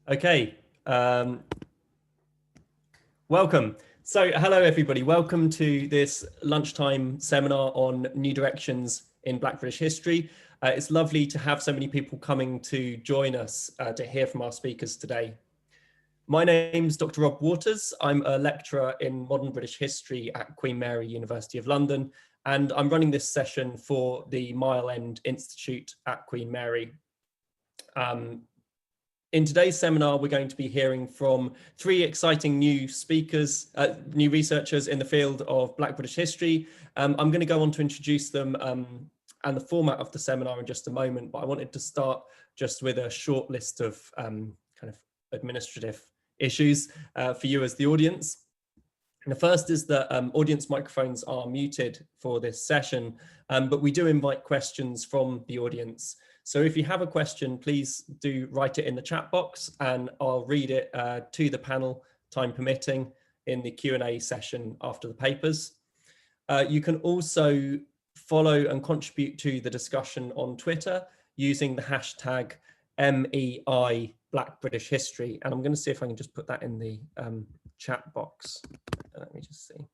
Okay, welcome. So hello everybody, welcome to this lunchtime seminar on new directions in Black British history. It's lovely to have so many people coming to join us to hear from our speakers today. My name's Dr. Rob Waters. I'm a lecturer in modern British history at Queen Mary University of London, and I'm running this session for the Mile End Institute at Queen Mary. In today's seminar, we're going to be hearing from three exciting new speakers, new researchers in the field of Black British history. I'm going to go on to introduce them and the format of the seminar in just a moment, but I wanted to start just with a short list of kind of administrative issues for you as the audience. And the first is that audience microphones are muted for this session, but we do invite questions from the audience. So if you have a question, please do write it in the chat box and I'll read it to the panel, time permitting, in the Q&A session after the papers. You can also follow and contribute to the discussion on Twitter using the hashtag MEI Black British History. And I'm going to see if I can just put that in the chat box. Let me just see.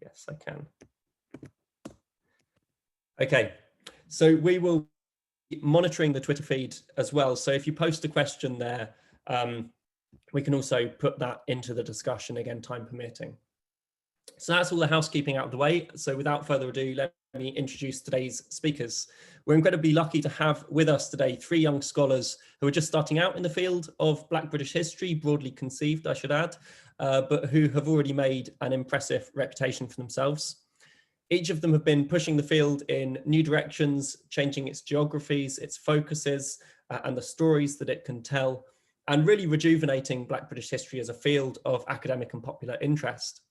Yes, I can. Okay, so we will be monitoring the Twitter feed as well. So if you post a question there, we can also put that into the discussion, again, time permitting. So that's all the housekeeping out of the way. So without further ado, let me introduce today's speakers. We're incredibly lucky to have with us today three young scholars who are just starting out in the field of Black British history, broadly conceived, I should add, but who have already made an impressive reputation for themselves. Each of them have been pushing the field in new directions, changing its geographies, its focuses, and the stories that it can tell, and really rejuvenating Black British history as a field of academic and popular interest.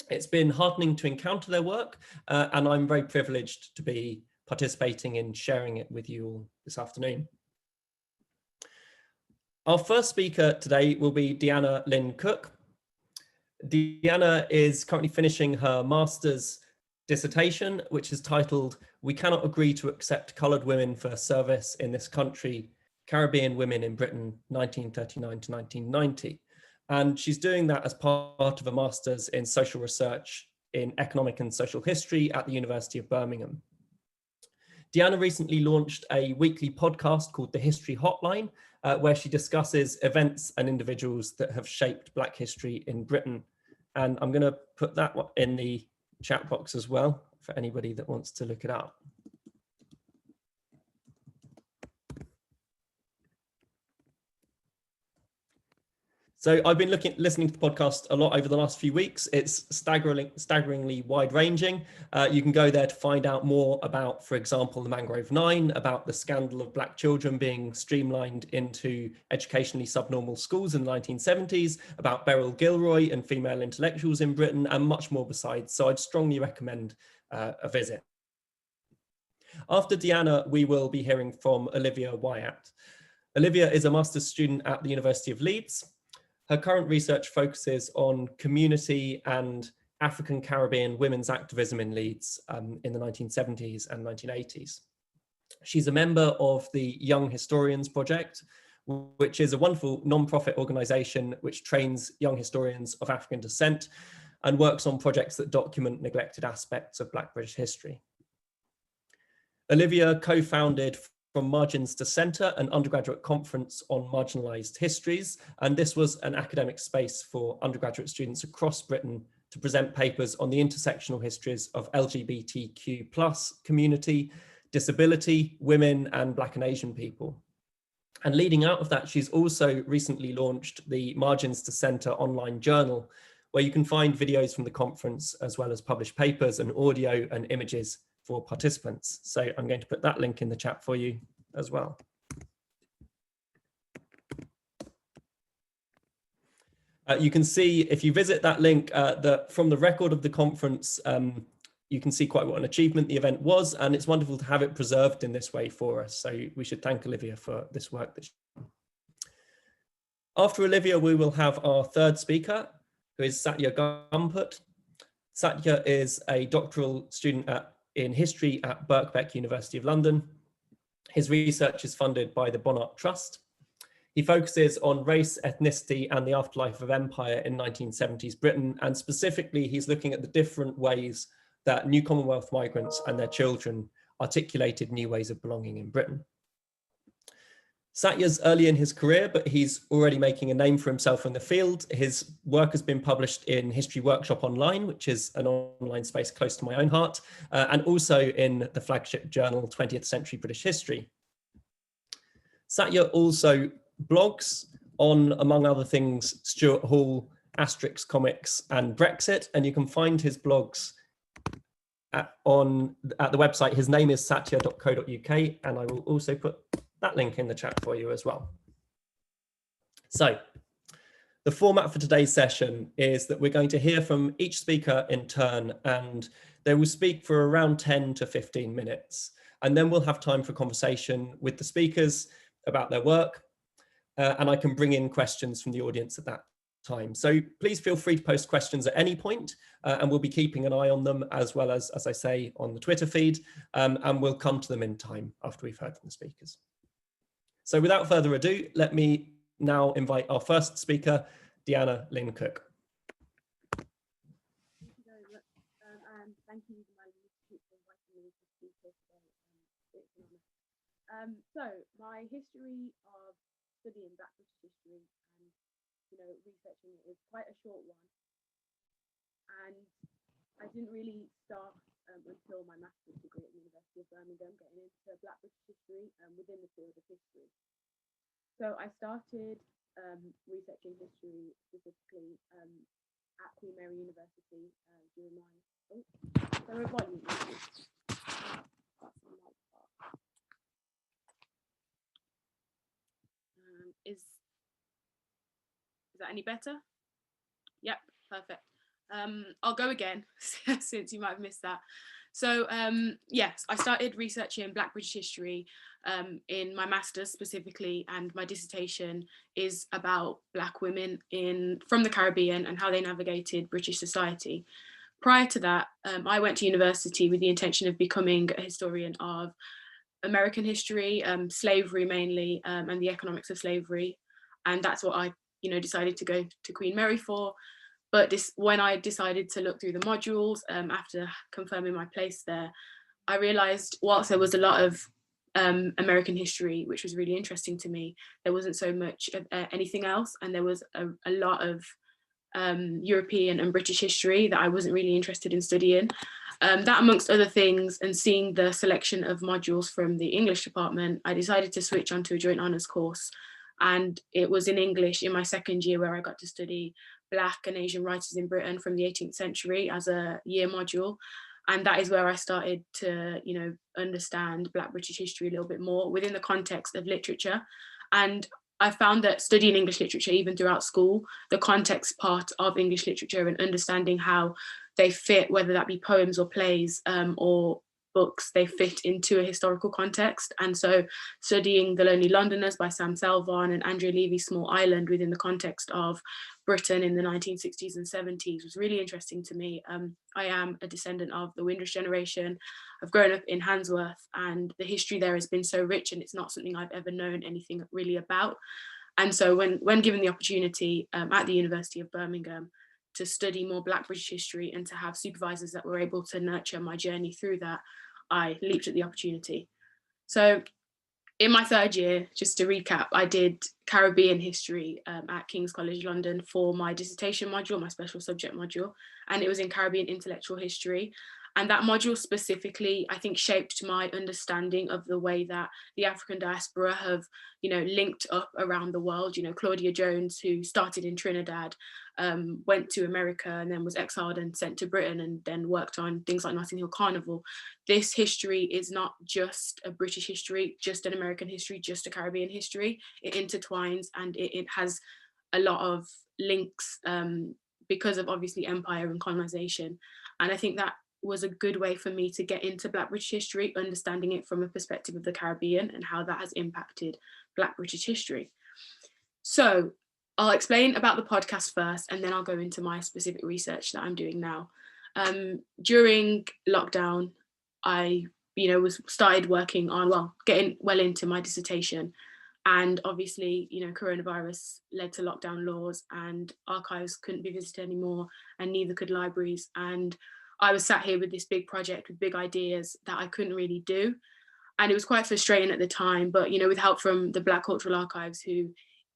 It's been heartening to encounter their work, and I'm very privileged to be participating in sharing it with you all this afternoon. Our first speaker today will be Deanna Lynn Cook. Deanna is currently finishing her master's dissertation, which is titled "We Cannot Agree to Accept Coloured Women for Service in This Country, Caribbean Women in Britain, 1939 to 1990. And she's doing that as part of a master's in social research in economic and social history at the University of Birmingham. Deanna recently launched a weekly podcast called The History Hotline, where she discusses events and individuals that have shaped Black history in Britain. And I'm going to put that in the chat box as well for anybody that wants to look it up. So I've been listening to the podcast a lot over the last few weeks. It's staggeringly wide-ranging. You can go there to find out more about, for example, the Mangrove 9, about the scandal of Black children being streamlined into educationally subnormal schools in the 1970s, about Beryl Gilroy and female intellectuals in Britain, and much more besides. So I'd strongly recommend a visit. After Deanna, we will be hearing from Olivia Wyatt. Olivia is a master's student at the University of Leeds. Her current research focuses on community and African Caribbean women's activism in Leeds in the 1970s and 1980s. She's a member of the Young Historians Project, which is a wonderful non-profit organisation which trains young historians of African descent and works on projects that document neglected aspects of Black British history. Olivia co-founded From Margins to Centre, an undergraduate conference on marginalised histories. And this was an academic space for undergraduate students across Britain to present papers on the intersectional histories of LGBTQ+ community, disability, women, and Black and Asian people. And leading out of that, she's also recently launched the Margins to Centre online journal, where you can find videos from the conference, as well as published papers and audio and images for participants. So I'm going to put that link in the chat for you as well. You can see, if you visit that link, that from the record of the conference, you can see quite what an achievement the event was, and it's wonderful to have it preserved in this way for us. So we should thank Olivia for this work that she's done. After Olivia, we will have our third speaker, who is Satya Gunput. Satya is a doctoral student in history at Birkbeck, University of London. His research is funded by the Bonnart Trust. He focuses on race, ethnicity, and the afterlife of empire in 1970s Britain. And specifically, he's looking at the different ways that new Commonwealth migrants and their children articulated new ways of belonging in Britain. Satya's early in his career, but he's already making a name for himself in the field. His work has been published in History Workshop Online, which is an online space close to my own heart, and also in the flagship journal 20th Century British History. Satya also blogs on, among other things, Stuart Hall, Asterix Comics, and Brexit, and you can find his blogs at the website. Hisnameissatya.co.uk, and I will also put that link in the chat for you as well. So the format for today's session is that we're going to hear from each speaker in turn, and they will speak for around 10 to 15 minutes. And then we'll have time for conversation with the speakers about their work, and I can bring in questions from the audience at that time. So please feel free to post questions at any point, and we'll be keeping an eye on them, as well as I say, on the Twitter feed, and we'll come to them in time after we've heard from the speakers. So without further ado, let me now invite our first speaker, Deanna Lynn Cook. Thank you very much, and thank you to my institute for inviting me to speak here today. It's an honour. So my history of studying Black British history and researching it is quite a short one, and I didn't really start until my master's degree at the University of Birmingham, getting into Black British history within the field of history. So I started researching history specifically at Queen Mary University during my volume. Is that any better? Yep, perfect. I'll go again since you might have missed that. So yes, I started researching Black British history in my master's specifically, and my dissertation is about Black women from the Caribbean and how they navigated British society. Prior to that, I went to university with the intention of becoming a historian of American history, slavery mainly, and the economics of slavery, and that's what I decided to go to Queen Mary for. But when I decided to look through the modules after confirming my place there, I realised whilst there was a lot of American history, which was really interesting to me, there wasn't so much anything else, and there was a lot of European and British history that I wasn't really interested in studying. That amongst other things, and seeing the selection of modules from the English department, I decided to switch onto a joint honours course, and it was in English in my second year where I got to study Black and Asian writers in Britain from the 18th century as a year module. And that is where I started to, understand Black British history a little bit more within the context of literature. And I found that studying English literature, even throughout school, the context part of English literature and understanding how they fit, whether that be poems or plays or books, they fit into a historical context. And so studying The Lonely Londoners by Sam Selvon and Andrea Levy's Small Island within the context of Britain in the 1960s and 70s was really interesting to me. I am a descendant of the Windrush generation. I've grown up in Handsworth, and the history there has been so rich, and it's not something I've ever known anything really about. And so when given the opportunity at the University of Birmingham to study more Black British history and to have supervisors that were able to nurture my journey through that, I leaped at the opportunity. So in my third year, just to recap, I did Caribbean history at King's College London for my dissertation module, my special subject module, and it was in Caribbean intellectual history. And that module specifically, I think, shaped my understanding of the way that the African diaspora have, linked up around the world. Claudia Jones, who started in Trinidad, went to America and then was exiled and sent to Britain, and then worked on things like Notting Hill Carnival. This history is not just a British history, just an American history, just a Caribbean history. It intertwines, and it has a lot of links because of obviously empire and colonization. And I think that was a good way for me to get into Black British history, understanding it from a perspective of the Caribbean and how that has impacted Black British history. So I'll explain about the podcast first, and then I'll go into my specific research that I'm doing now. During lockdown, I started working on, getting well into my dissertation. And obviously, coronavirus led to lockdown laws, and archives couldn't be visited anymore, and neither could libraries. And I was sat here with this big project with big ideas that I couldn't really do. And it was quite frustrating at the time, but, with help from the Black Cultural Archives, who,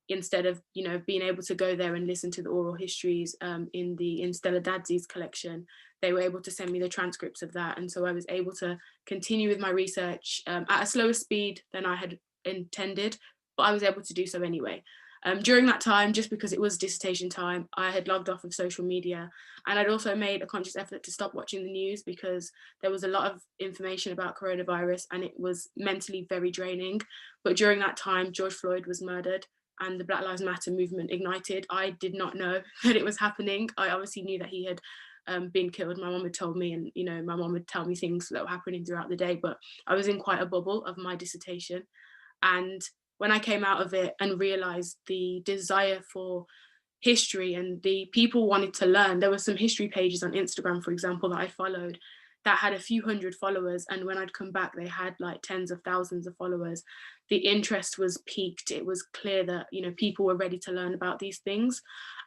instead of, being able to go there and listen to the oral histories in Stella Dadzi's collection, they were able to send me the transcripts of that. And so I was able to continue with my research at a slower speed than I had intended, but I was able to do so anyway. During that time, just because it was dissertation time, I had logged off of social media, and I'd also made a conscious effort to stop watching the news, because there was a lot of information about coronavirus and it was mentally very draining. But during that time, George Floyd was murdered and the Black Lives Matter movement ignited. I did not know that it was happening. I obviously knew that he had been killed. My mom had told me, and my mom would tell me things that were happening throughout the day, but I was in quite a bubble of my dissertation. And when I came out of it and realized the desire for history and the people wanted to learn, there were some history pages on Instagram, for example, that I followed that had a few hundred followers, and when I'd come back they had like tens of thousands of followers. The interest was piqued. It was clear that people were ready to learn about these things,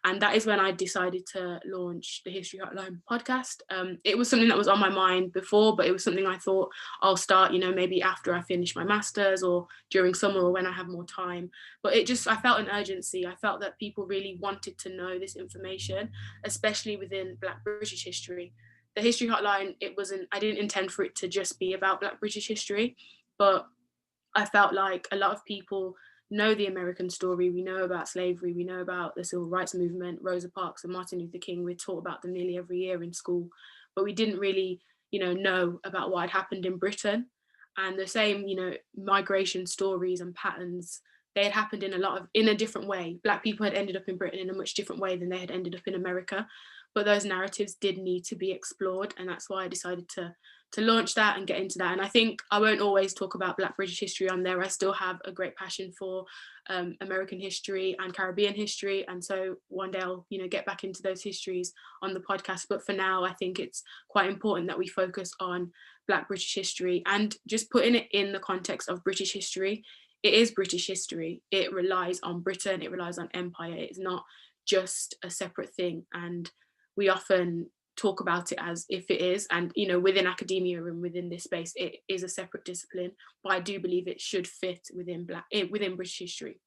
and that is when I decided to launch the History Hotline podcast. It was something that was on my mind before, but it was something I thought I'll start maybe after I finish my masters or during summer or when I have more time. But I felt an urgency. I felt that people really wanted to know this information, especially within Black British history. The History Hotline, I didn't intend for it to just be about Black British history, but I felt like a lot of people know the American story. We know about slavery, we know about the civil rights movement, Rosa Parks and Martin Luther King. We're taught about them nearly every year in school, but we didn't really, know about what had happened in Britain. And the same, migration stories and patterns, they had happened in a different way. Black people had ended up in Britain in a much different way than they had ended up in America. But those narratives did need to be explored, and that's why I decided to launch that and get into that. And I think I won't always talk about Black British history on there. I still have a great passion for American history and Caribbean history, and so one day I'll get back into those histories on the podcast. But for now, I think it's quite important that we focus on Black British history, and just putting it in the context of British history. It is British history. It relies on Britain. It relies on empire. It's not just a separate thing, and we often talk about it as if it is, and within academia and within this space it is a separate discipline, but I do believe it should fit within British history.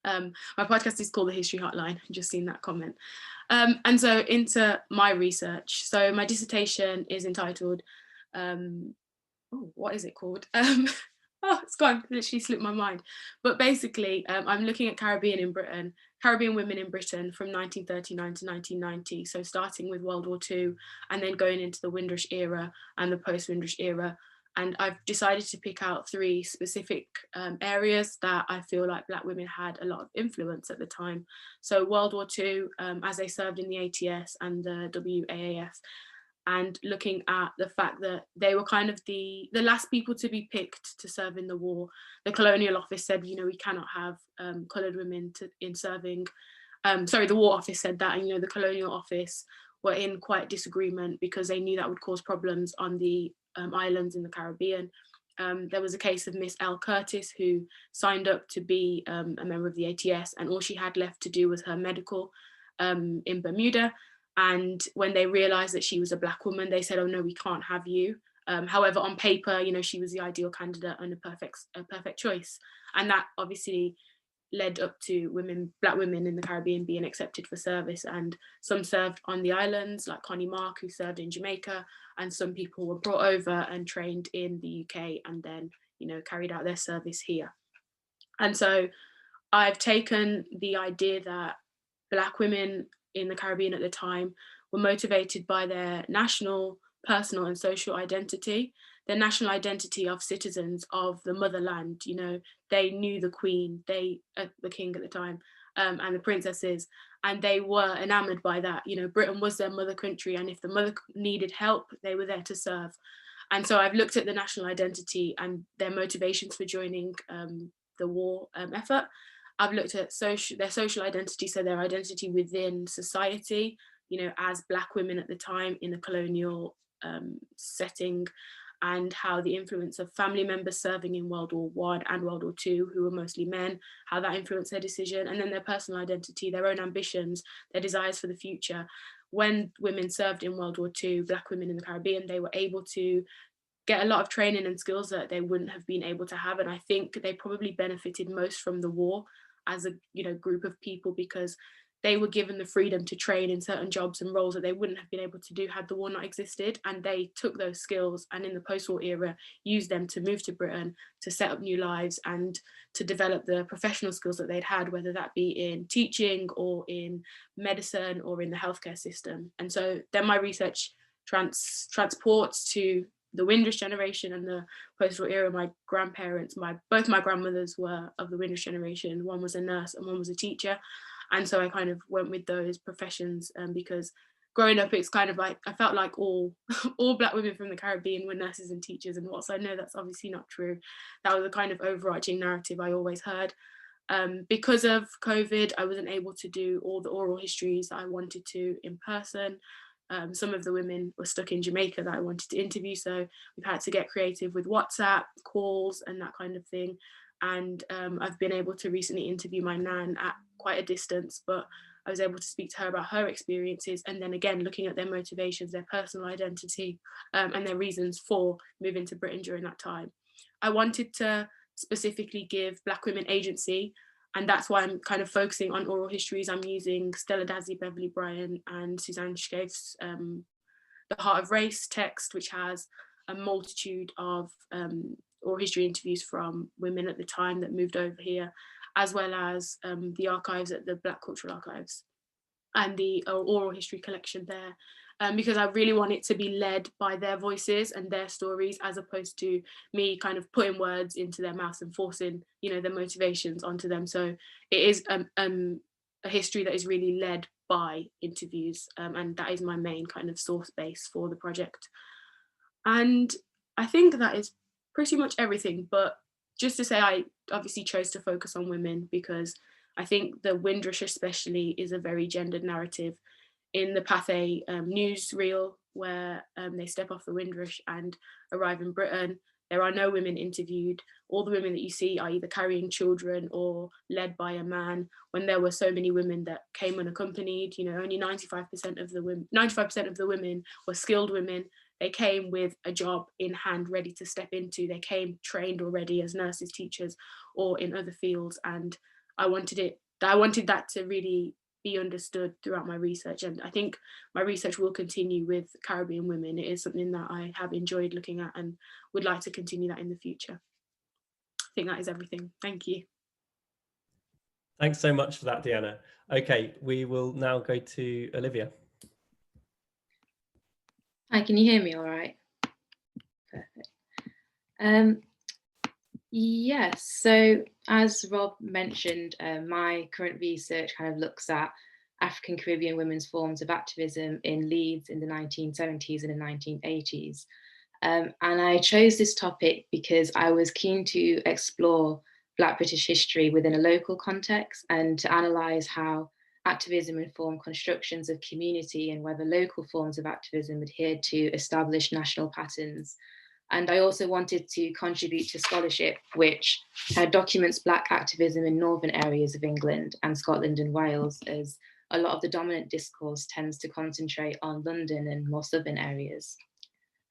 My podcast is called the History Hotline. I've just seen that comment. And so into my research. So my dissertation is entitled what is it called? It's gone, literally slipped my mind. But basically, I'm looking at Caribbean women in Britain from 1939 to 1990. So starting with World War II and then going into the Windrush era and the post-Windrush era. And I've decided to pick out three specific areas that I feel like Black women had a lot of influence at the time. So World War II, as they served in the ATS and the WAAF, and looking at the fact that they were kind of the last people to be picked to serve in the war. The Colonial Office said, we cannot have coloured women in serving. The War Office said that, and the Colonial Office were in quite disagreement because they knew that would cause problems on the islands in the Caribbean. There was a case of Miss L. Curtis, who signed up to be a member of the ATS, and all she had left to do was her medical in Bermuda. And when they realized that she was a Black woman, they said, oh no, we can't have you. However, on paper, she was the ideal candidate and a perfect choice. And that obviously led up to Black women in the Caribbean being accepted for service. And some served on the islands, like Connie Mark, who served in Jamaica. And some people were brought over and trained in the UK and then, carried out their service here. And so I've taken the idea that Black women in the Caribbean at the time were motivated by their national, personal and social identity, their national identity of citizens of the motherland. They knew the queen, the king at the time, and the princesses, and they were enamored by that. Britain was their mother country, and if the mother needed help, they were there to serve. And so I've looked at the national identity and their motivations for joining the war effort. I've looked at their social identity, so their identity within society, as Black women at the time in a colonial setting, and how the influence of family members serving in World War One and World War Two, who were mostly men, how that influenced their decision, and then their personal identity, their own ambitions, their desires for the future. When women served in World War Two, Black women in the Caribbean, they were able to get a lot of training and skills that they wouldn't have been able to have. And I think they probably benefited most from the war as a group of people, because they were given the freedom to train in certain jobs and roles that they wouldn't have been able to do had the war not existed. And they took those skills and in the post-war era used them to move to Britain, to set up new lives and to develop the professional skills that they'd had, whether that be in teaching or in medicine or in the healthcare system. And so then my research transports to the Windrush generation and the post-war era. My grandparents, both my grandmothers were of the Windrush generation. One was a nurse and one was a teacher. And so I kind of went with those professions because growing up, it's kind of like, I felt like all Black women from the Caribbean were nurses and teachers. And whilst I know that's obviously not true, that was a kind of overarching narrative I always heard. Because of COVID, I wasn't able to do all the oral histories that I wanted to in person. Some of the women were stuck in Jamaica that I wanted to interview. So we've had to get creative with WhatsApp calls and that kind of thing. And I've been able to recently interview my nan at quite a distance, but I was able to speak to her about her experiences, and then again looking at their motivations, their personal identity, and their reasons for moving to Britain during that time. I wanted to specifically give Black women agency, and that's why I'm kind of focusing on oral histories. I'm using Stella Dazzy, Beverly Bryan and Suzanne Schaef's The Heart of Race text, which has a multitude of oral history interviews from women at the time that moved over here, as well as the archives at the Black Cultural Archives and the oral history collection there, because I really want it to be led by their voices and their stories, as opposed to me kind of putting words into their mouths and forcing, their motivations onto them. So it is a history that is really led by interviews, and that is my main kind of source base for the project. And I think that is pretty much everything, but just to say, I obviously chose to focus on women because I think the Windrush especially is a very gendered narrative. In the Pathé newsreel, where they step off the Windrush and arrive in Britain, there are no women interviewed. All the women that you see are either carrying children or led by a man, when there were so many women that came unaccompanied. Only 95% of the women were skilled women. They came with a job in hand, ready to step into. They came trained already as nurses, teachers, or in other fields. And I wanted that to really be understood throughout my research. And I think my research will continue with Caribbean women. It is something that I have enjoyed looking at and would like to continue that in the future. I think that is everything. Thank you. Thanks so much for that, Deanna. Okay, we will now go to Olivia. Hi, can you hear me all right? Perfect. Yes, so as Rob mentioned, my current research kind of looks at African Caribbean women's forms of activism in Leeds in the 1970s and the 1980s. And I chose this topic because I was keen to explore Black British history within a local context and to analyse how activism informed constructions of community and whether local forms of activism adhered to established national patterns. And I also wanted to contribute to scholarship which documents Black activism in northern areas of England and Scotland and Wales, as a lot of the dominant discourse tends to concentrate on London and more southern areas.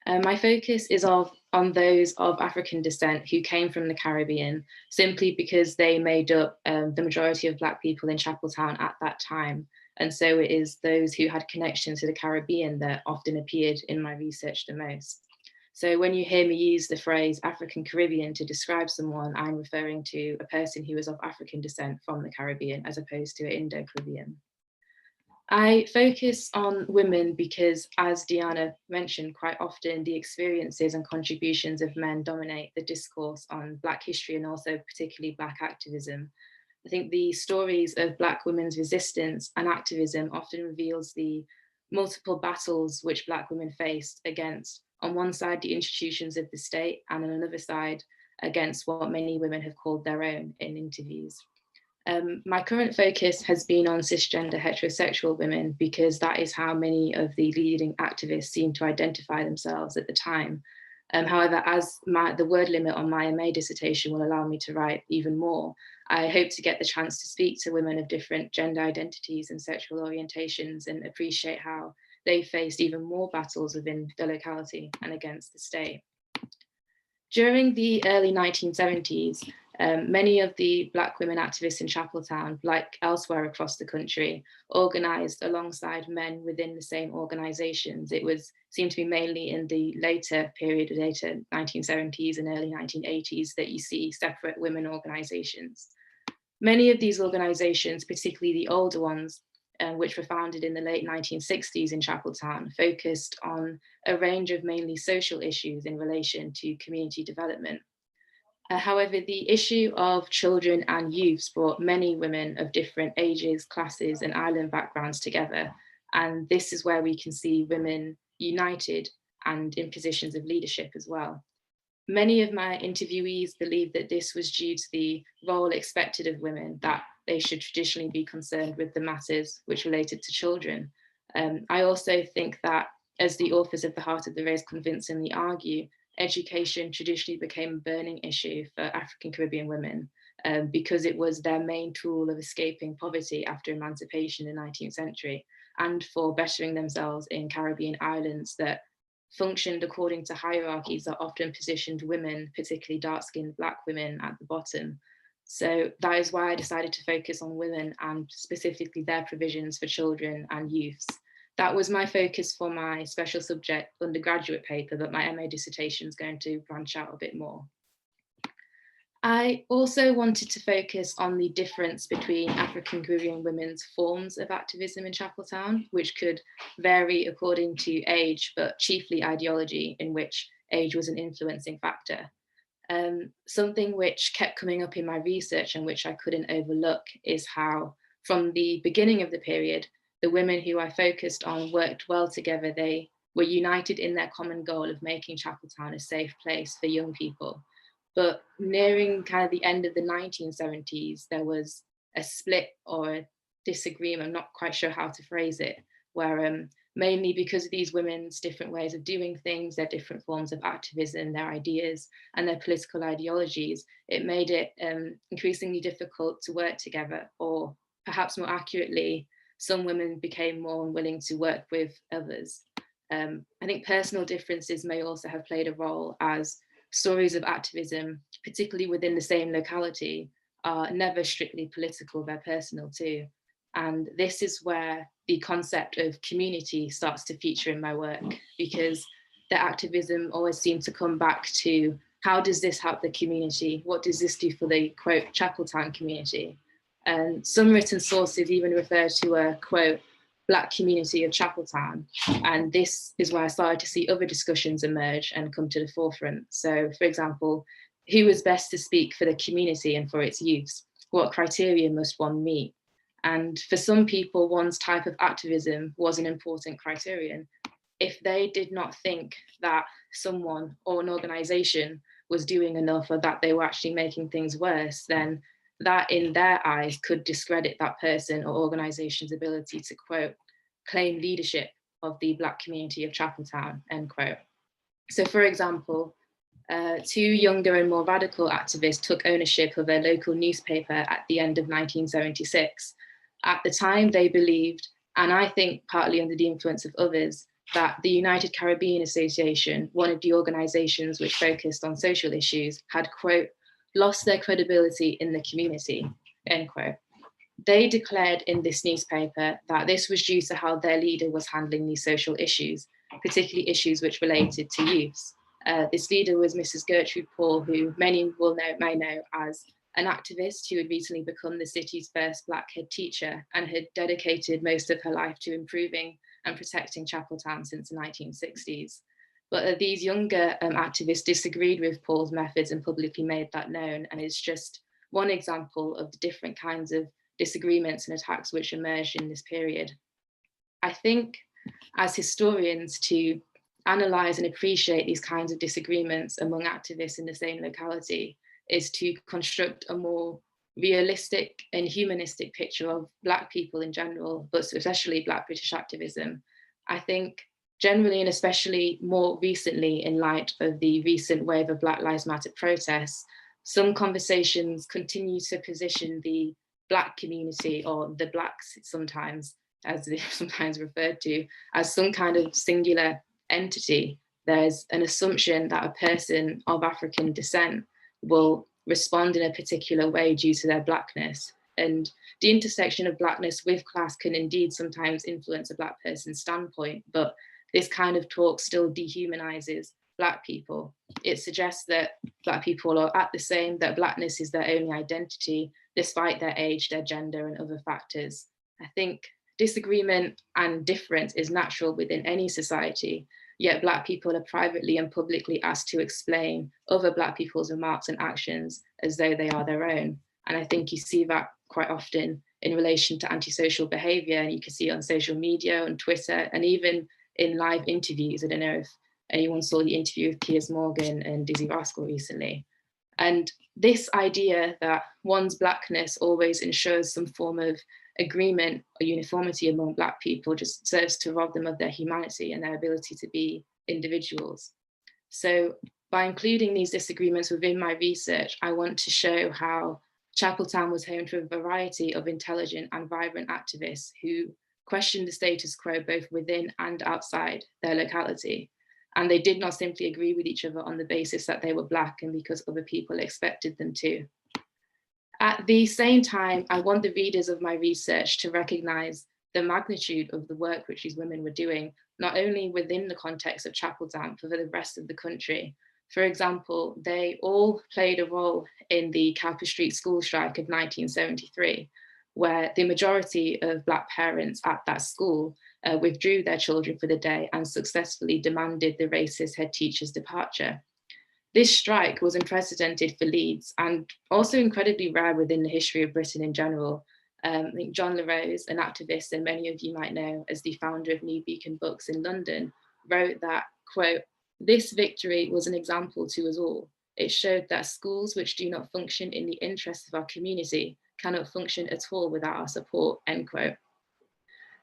My focus is on those of African descent who came from the Caribbean, simply because they made up the majority of Black people in Chapeltown at that time. And so it is those who had connections to the Caribbean that often appeared in my research the most. So when you hear me use the phrase African Caribbean to describe someone, I'm referring to a person who is of African descent from the Caribbean as opposed to Indo-Caribbean. I focus on women because, as Deanna mentioned, quite often the experiences and contributions of men dominate the discourse on Black history and also particularly Black activism. I think the stories of Black women's resistance and activism often reveals the multiple battles which Black women faced against, on one side, the institutions of the state, and on another side, against what many women have called their own in interviews. My current focus has been on cisgender heterosexual women because that is how many of the leading activists seem to identify themselves at the time. However, as the word limit on my MA dissertation will allow me to write even more, I hope to get the chance to speak to women of different gender identities and sexual orientations and appreciate how they faced even more battles within the locality and against the state. During the early 1970s, many of the Black women activists in Chapeltown, like elsewhere across the country, organised alongside men within the same organisations. It seemed to be mainly in the later 1970s and early 1980s, that you see separate women organisations. Many of these organisations, particularly the older ones, which were founded in the late 1960s in Chapeltown, focused on a range of mainly social issues in relation to community development. However, the issue of children and youths brought many women of different ages, classes, and island backgrounds together. And this is where we can see women united and in positions of leadership as well. Many of my interviewees believe that this was due to the role expected of women, that they should traditionally be concerned with the matters which related to children. I also think that, as the authors of The Heart of the Race convincingly argue, education traditionally became a burning issue for African Caribbean women because it was their main tool of escaping poverty after emancipation in the 19th century and for bettering themselves in Caribbean islands that functioned according to hierarchies that often positioned women, particularly dark-skinned Black women, at the bottom. So that is why I decided to focus on women and specifically their provisions for children and youths. That was my focus for my special subject undergraduate paper, but my MA dissertation is going to branch out a bit more. I also wanted to focus on the difference between African Caribbean women's forms of activism in Chapeltown, which could vary according to age, but chiefly ideology, in which age was an influencing factor. Something which kept coming up in my research and which I couldn't overlook is how, from the beginning of the period, the women who I focused on worked well together. They were united in their common goal of making Chapeltown a safe place for young people. But nearing kind of the end of the 1970s, there was a split or a disagreement, I'm not quite sure how to phrase it, where mainly because of these women's different ways of doing things, their different forms of activism, their ideas and their political ideologies, it made it increasingly difficult to work together, or perhaps more accurately, some women became more unwilling to work with others. I think personal differences may also have played a role, as stories of activism, particularly within the same locality, are never strictly political, they're personal too. And this is where the concept of community starts to feature in my work, because the activism always seems to come back to, how does this help the community? What does this do for the, quote, Chapeltown community? And some written sources even refer to a, quote, Black community of Chapeltown. And this is where I started to see other discussions emerge and come to the forefront. So, for example, who is best to speak for the community and for its youths? What criteria must one meet? And for some people, one's type of activism was an important criterion. If they did not think that someone or an organisation was doing enough, or that they were actually making things worse, then that in their eyes could discredit that person or organisation's ability to, quote, claim leadership of the Black community of Chapeltown, end quote. So, for example, two younger and more radical activists took ownership of a local newspaper at the end of 1976. At the time, they believed, and I think partly under the influence of others, that the United Caribbean Association, one of the organisations which focused on social issues, had, quote, lost their credibility in the community, end quote. They declared in this newspaper that this was due to how their leader was handling these social issues, particularly issues which related to youths. This leader was Mrs. Gertrude Paul, who many may know as an activist who had recently become the city's first Black head teacher and had dedicated most of her life to improving and protecting Chapeltown since the 1960s. But these younger activists disagreed with Paul's methods and publicly made that known. And it's just one example of the different kinds of disagreements and attacks which emerged in this period. I think as historians, to analyse and appreciate these kinds of disagreements among activists in the same locality is to construct a more realistic and humanistic picture of Black people in general, but especially Black British activism. I think generally, and especially more recently in light of the recent wave of Black Lives Matter protests, some conversations continue to position the Black community, or the Blacks sometimes, as they're sometimes referred to, as some kind of singular entity. There's an assumption that a person of African descent will respond in a particular way due to their Blackness. And the intersection of Blackness with class can indeed sometimes influence a Black person's standpoint, but this kind of talk still dehumanizes Black people. It suggests that Black people are at the same, that Blackness is their only identity, despite their age, their gender, and other factors. I think disagreement and difference is natural within any society, yet Black people are privately and publicly asked to explain other Black people's remarks and actions as though they are their own. And I think you see that quite often in relation to antisocial behavior, and you can see it on social media, on Twitter, and even in live interviews. I don't know if anyone saw the interview with Piers Morgan and Dizzy Rascal recently. And this idea that one's Blackness always ensures some form of agreement or uniformity among Black people just serves to rob them of their humanity and their ability to be individuals. So by including these disagreements within my research, I want to show how Chapeltown was home to a variety of intelligent and vibrant activists who questioned the status quo both within and outside their locality. And they did not simply agree with each other on the basis that they were Black and because other people expected them to. At the same time, I want the readers of my research to recognize the magnitude of the work which these women were doing, not only within the context of Chapeltown, but for the rest of the country. For example, they all played a role in the Cowper Street school strike of 1973, where the majority of Black parents at that school withdrew their children for the day and successfully demanded the racist head teacher's departure. This strike was unprecedented for Leeds and also incredibly rare within the history of Britain in general. I think John LaRose, an activist, and many of you might know as the founder of New Beacon Books in London, wrote that, quote, "This victory was an example to us all. It showed that schools which do not function in the interests of our community cannot function at all without our support," end quote.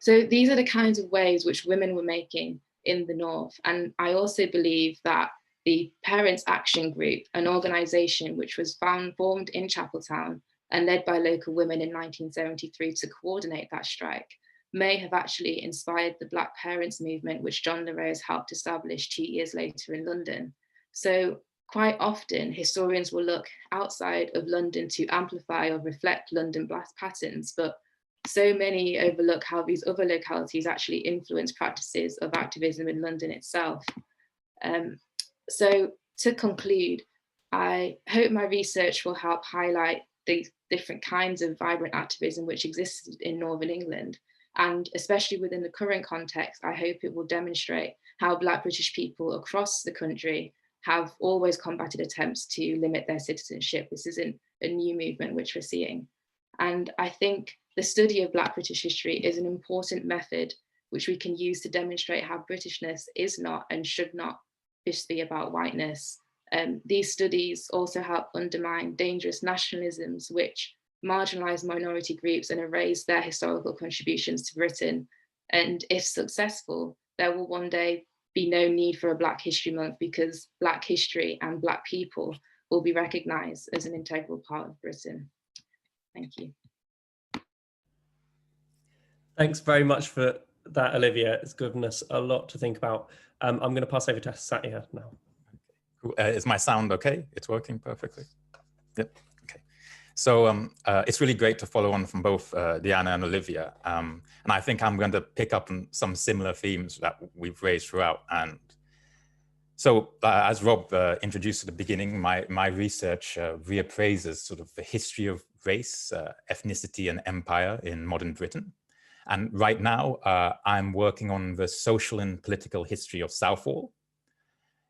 So these are the kinds of ways which women were making in the North. And I also believe that the Parents Action Group, an organization which was formed in Chapeltown and led by local women in 1973 to coordinate that strike, may have actually inspired the Black Parents movement, which John LaRose helped establish 2 years later in London. So quite often, historians will look outside of London to amplify or reflect London Black patterns, but so many overlook how these other localities actually influence practices of activism in London itself. So to conclude, I hope my research will help highlight the different kinds of vibrant activism which existed in Northern England. And especially within the current context, I hope it will demonstrate how Black British people across the country have always combated attempts to limit their citizenship. This isn't a new movement which we're seeing. And I think the study of Black British history is an important method which we can use to demonstrate how Britishness is not and should not just be about whiteness. These studies also help undermine dangerous nationalisms which marginalize minority groups and erase their historical contributions to Britain. And if successful, there will one day be no need for a Black History Month because Black history and Black people will be recognized as an integral part of Britain. Thank you. Thanks very much for that, Olivia. It's given us a lot to think about. I'm going to pass over to Satya now. Is my sound okay? It's working perfectly? Yep. Okay. So it's really great to follow on from both Deanna and Olivia. And I think I'm going to pick up on some similar themes that we've raised throughout. And so as Rob introduced at the beginning, my research reappraises sort of the history of race, ethnicity, and empire in modern Britain. And right now, I'm working on the social and political history of Southall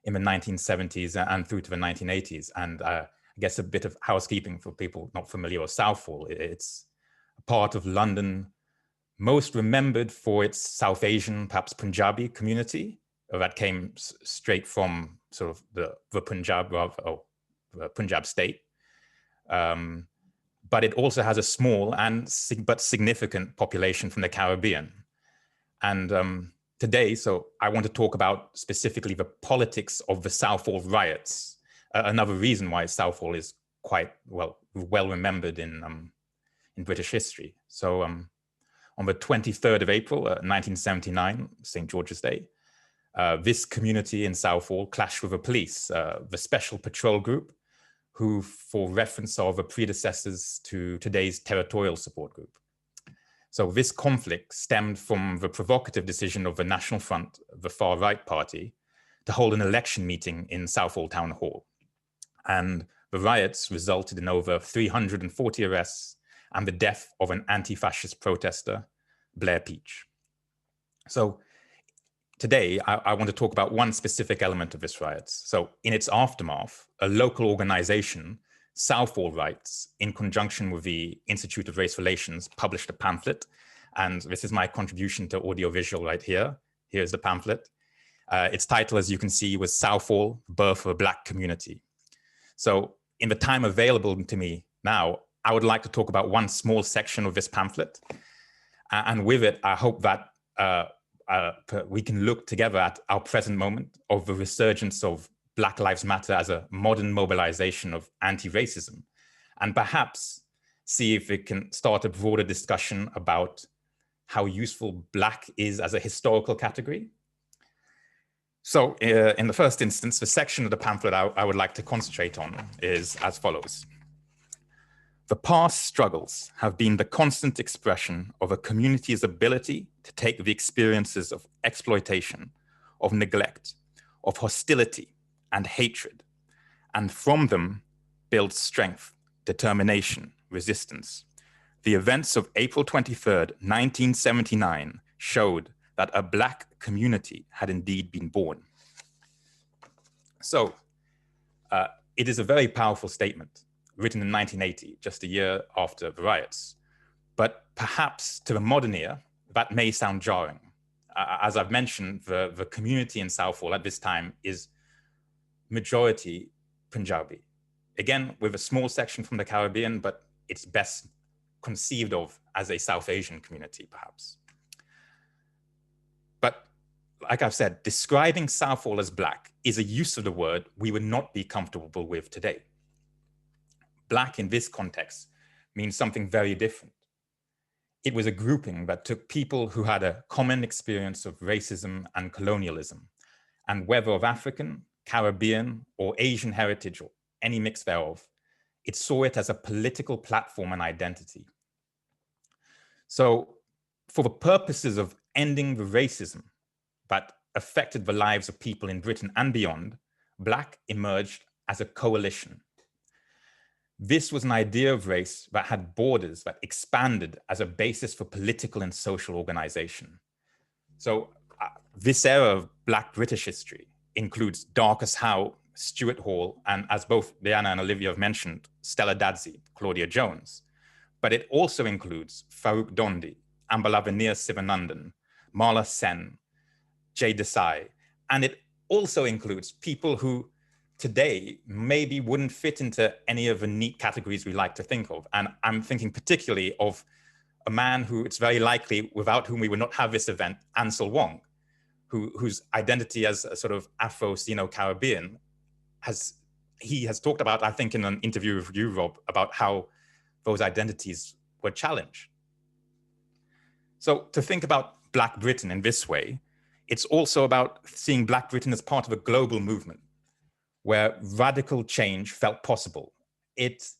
in the 1970s and through to the 1980s. And I guess a bit of housekeeping for people not familiar with Southall. It's a part of London most remembered for its South Asian, perhaps Punjabi community that came straight from sort of the Punjab, the Punjab state. But it also has a small but significant population from the Caribbean. And today, so I want to talk about specifically the politics of the Southall riots. Another reason why Southall is quite well remembered in British history. So on the 23rd of April, 1979, St. George's Day, this community in Southall clashed with the police, the Special Patrol Group, who, for reference, are the predecessors to today's Territorial Support Group. So this conflict stemmed from the provocative decision of the National Front, the far-right party, to hold an election meeting in Southall Town Hall. And the riots resulted in over 340 arrests and the death of an anti-fascist protester, Blair Peach. So today, I want to talk about one specific element of this riots. So in its aftermath, a local organization, Southall Rights, in conjunction with the Institute of Race Relations, published a pamphlet. And this is my contribution to audiovisual right here. Here's the pamphlet. Its title, as you can see, was Southall, Birth of a Black Community. So in the time available to me now, I would like to talk about one small section of this pamphlet. And with it, I hope that we can look together at our present moment of the resurgence of Black Lives Matter as a modern mobilization of anti-racism, and perhaps see if we can start a broader discussion about how useful Black is as a historical category. So in the first instance, the section of the pamphlet I would like to concentrate on is as follows. The past struggles have been the constant expression of a community's ability to take the experiences of exploitation, of neglect, of hostility and hatred, and from them build strength, determination, resistance. The events of April 23rd, 1979 showed that a Black community had indeed been born. So it is a very powerful statement, written in 1980, just a year after the riots. But perhaps to the modern ear, that may sound jarring. As I've mentioned, the community in Southall at this time is majority Punjabi. Again, with a small section from the Caribbean, but it's best conceived of as a South Asian community, perhaps. But like I've said, describing Southall as Black is a use of the word we would not be comfortable with today. Black in this context means something very different. It was a grouping that took people who had a common experience of racism and colonialism, and whether of African, Caribbean, or Asian heritage, or any mix thereof, it saw it as a political platform and identity. So for the purposes of ending the racism that affected the lives of people in Britain and beyond, Black emerged as a coalition. This was an idea of race that had borders that expanded as a basis for political and social organization. So this era of Black British history includes Darcus Howe, Stuart Hall, and as both Deanna and Olivia have mentioned, Stella Dadzi, Claudia Jones. But it also includes Farooq Dondi, Ambalavanir Sivanandan, Mala Sen, Jay Desai, and it also includes people who today maybe wouldn't fit into any of the neat categories we like to think of. And I'm thinking particularly of a man who it's very likely without whom we would not have this event, Ansel Wong, whose identity as a sort of Afro-Sino-Caribbean he has talked about, I think in an interview with you, Rob, about how those identities were challenged. So to think about Black Britain in this way, it's also about seeing Black Britain as part of a global movement where radical change felt possible. It's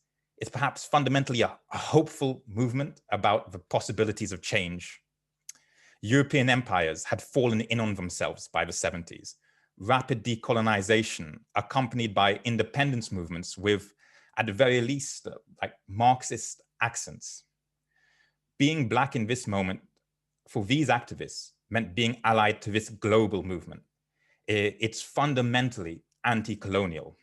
perhaps fundamentally a hopeful movement about the possibilities of change. European empires had fallen in on themselves by the 70s. Rapid decolonization accompanied by independence movements with, at the very least, like Marxist accents. Being Black in this moment, for these activists, meant being allied to this global movement. It's fundamentally anti-colonial.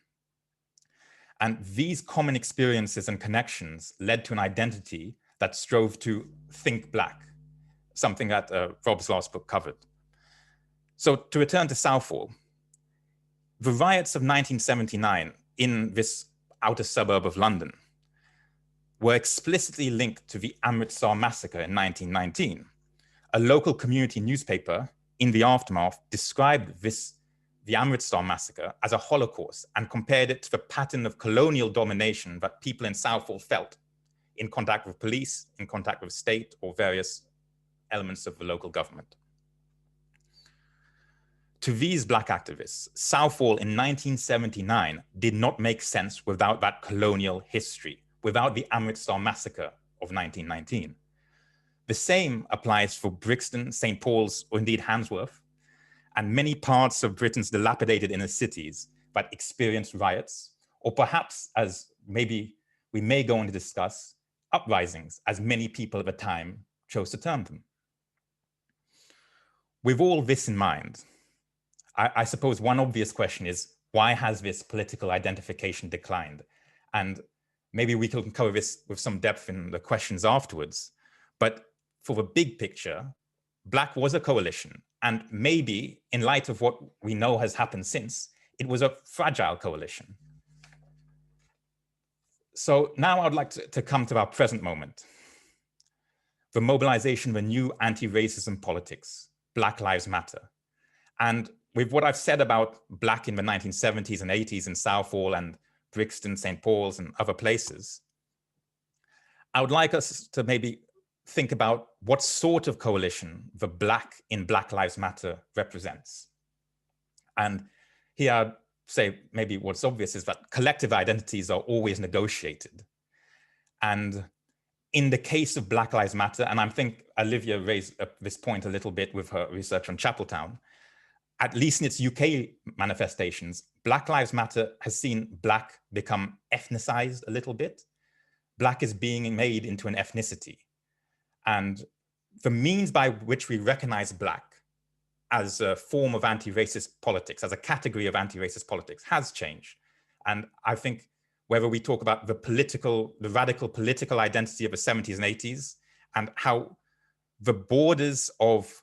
And these common experiences and connections led to an identity that strove to think Black, something that Rob's last book covered. So to return to Southall, the riots of 1979 in this outer suburb of London were explicitly linked to the Amritsar massacre in 1919. A local community newspaper in the aftermath, described the Amritsar massacre as a Holocaust and compared it to the pattern of colonial domination that people in Southall felt in contact with police, in contact with state, or various elements of the local government. To these Black activists, Southall in 1979 did not make sense without that colonial history, without the Amritsar massacre of 1919. The same applies for Brixton, St. Paul's, or indeed Handsworth, and many parts of Britain's dilapidated inner cities that experienced riots, or perhaps, as maybe we may go on to discuss, uprisings, as many people at the time chose to term them. With all this in mind, I suppose one obvious question is, why has this political identification declined? And maybe we can cover this with some depth in the questions afterwards. But for the big picture, Black was a coalition. And maybe in light of what we know has happened since, it was a fragile coalition. So now I'd like to come to our present moment. The mobilization of a new anti-racism politics, Black Lives Matter. And with what I've said about Black in the 1970s and 80s in Southall and Brixton, St. Paul's and other places, I would like us to maybe think about what sort of coalition the Black in Black Lives Matter represents. And here I'd say maybe what's obvious is that collective identities are always negotiated. And in the case of Black Lives Matter, and I think Olivia raised this point a little bit with her research on Chapeltown, at least in its UK manifestations, Black Lives Matter has seen Black become ethnicized a little bit. Black is being made into an ethnicity. And the means by which we recognize Black as a form of anti-racist politics, as a category of anti-racist politics, has changed. And I think whether we talk about the radical political identity of the 70s and 80s, and how the borders of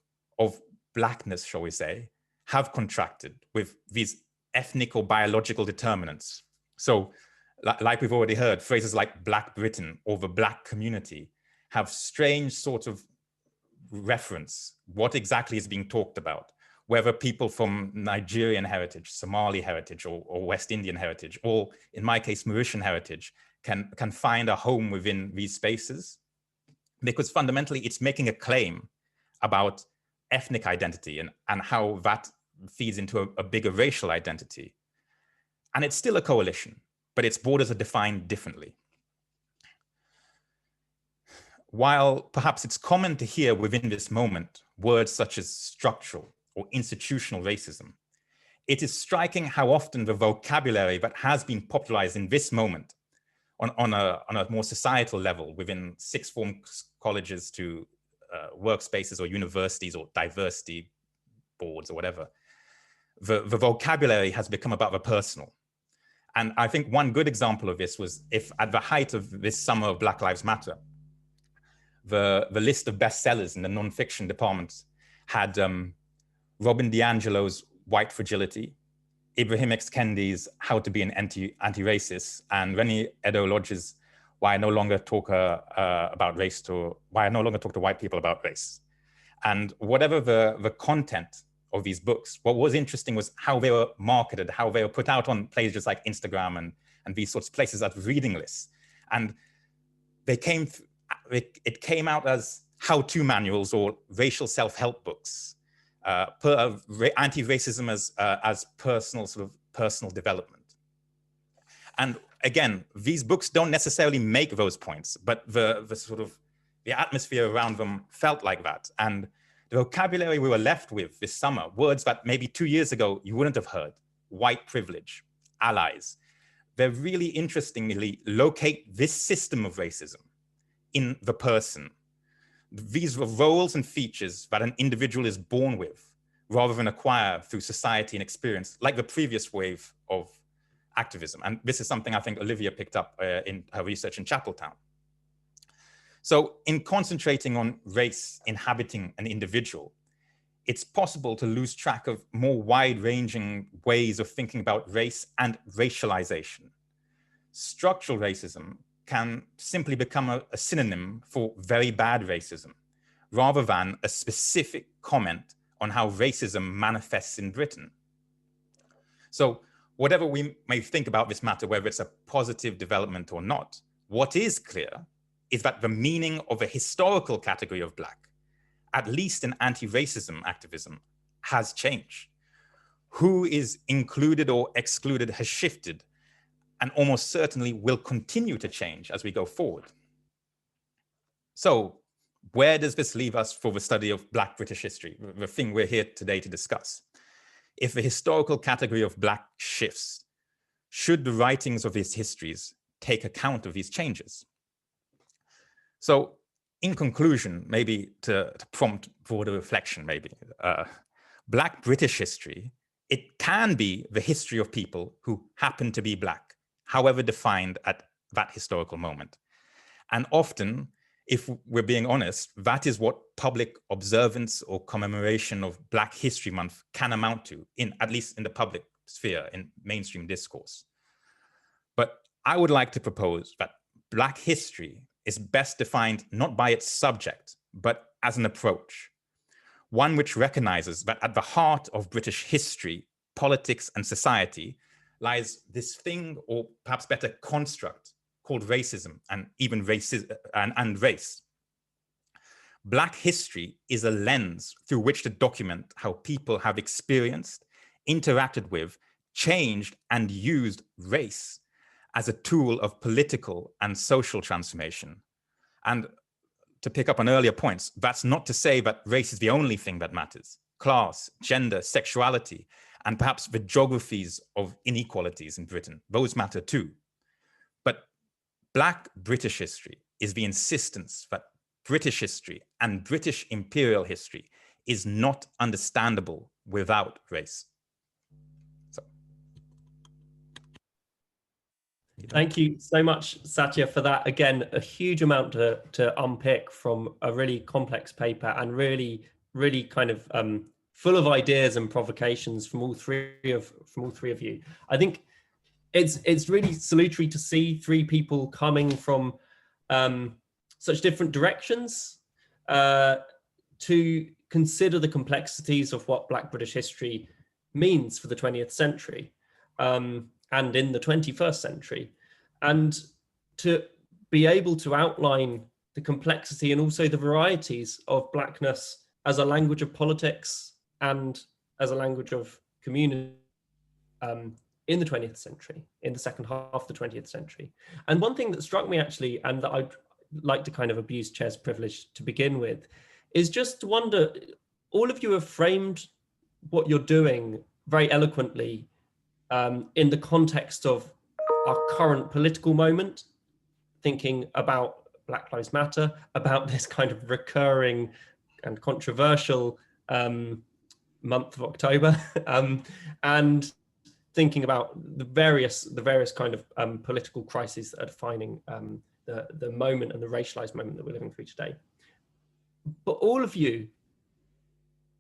Blackness, shall we say, have contracted with these ethnic or biological determinants. So like we've already heard, phrases like Black Britain or the Black community have strange sort of reference what exactly is being talked about, whether people from Nigerian heritage, Somali heritage, or West Indian heritage, or in my case, Mauritian heritage, can find a home within these spaces, because fundamentally it's making a claim about ethnic identity and how that feeds into a bigger racial identity. And it's still a coalition, but its borders are defined differently. While perhaps it's common to hear within this moment words such as structural or institutional racism, it is striking how often the vocabulary that has been popularized in this moment on a more societal level within sixth form colleges to workspaces or universities or diversity boards or whatever, the vocabulary has become about the personal. And I think one good example of this was if at the height of this summer of Black Lives Matter, the list of bestsellers in the nonfiction department had Robin DiAngelo's White Fragility, Ibrahim X. Kendi's How to Be an Anti-Racist, and Rennie Edo-Lodge's Why I No Longer Talk About Race to Why I No Longer Talk to White People About Race. And whatever the content of these books, what was interesting was how they were marketed, how they were put out on places like Instagram and these sorts of places as reading lists. And it came out as how-to manuals or racial self-help books, anti-racism as personal development. And again, these books don't necessarily make those points, but the atmosphere around them felt like that. And the vocabulary we were left with this summer, words that maybe 2 years ago you wouldn't have heard, white privilege, allies, they really interestingly locate this system of racism in the person. These are roles and features that an individual is born with rather than acquire through society and experience, like the previous wave of activism. And this is something I think Olivia picked up in her research in Chapeltown. So in concentrating on race inhabiting an individual, it's possible to lose track of more wide-ranging ways of thinking about race and racialization. Structural racism can simply become a synonym for very bad racism, rather than a specific comment on how racism manifests in Britain. So whatever we may think about this matter, whether it's a positive development or not, what is clear is that the meaning of a historical category of Black, at least in anti-racism activism, has changed. Who is included or excluded has shifted, and almost certainly will continue to change as we go forward. So where does this leave us for the study of Black British history, the thing we're here today to discuss? If the historical category of Black shifts, should the writings of these histories take account of these changes? So in conclusion, maybe to prompt broader reflection, maybe, Black British history, it can be the history of people who happen to be Black, however defined at that historical moment. And often, if we're being honest, that is what public observance or commemoration of Black History Month can amount to, at least in the public sphere, in mainstream discourse. But I would like to propose that Black history is best defined not by its subject, but as an approach, one which recognizes that at the heart of British history, politics, and society lies this thing, or perhaps better, construct, called racism and even and race. Black history is a lens through which to document how people have experienced, interacted with, changed, and used race as a tool of political and social transformation. And to pick up on earlier points, that's not to say that race is the only thing that matters. Class, gender, sexuality, and perhaps the geographies of inequalities in Britain, those matter too. But Black British history is the insistence that British history and British imperial history is not understandable without race. So. Thank you so much, Satya, for that. Again, a huge amount to unpick from a really complex paper, and really kind of full of ideas and provocations from all three of you. I think it's really salutary to see three people coming from such different directions to consider the complexities of what Black British history means for the 20th century and in the 21st century, and to be able to outline the complexity and also the varieties of Blackness as a language of politics and as a language of community in the 20th century, in the second half of the 20th century. And one thing that struck me actually, and that I'd like to kind of abuse Chair's privilege to begin with, is just to wonder, all of you have framed what you're doing very eloquently in the context of our current political moment, thinking about Black Lives Matter, about this kind of recurring and controversial month of October, and thinking about the various kind of political crises that are defining the moment and the racialized moment that we're living through today. But all of you,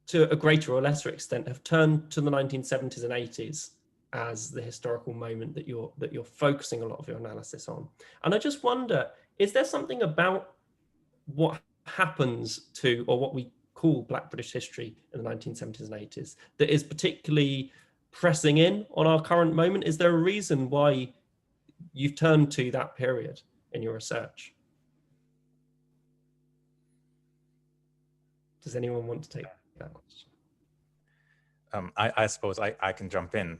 to a greater or lesser extent, have turned to the 1970s and 80s as the historical moment that you're focusing a lot of your analysis on. And I just wonder, is there something about what happens to, or what we call Black British history in the 1970s and 80s, that is particularly pressing in on our current moment? Is there a reason why you've turned to that period in your research? Does anyone want to take that question? I suppose I can jump in.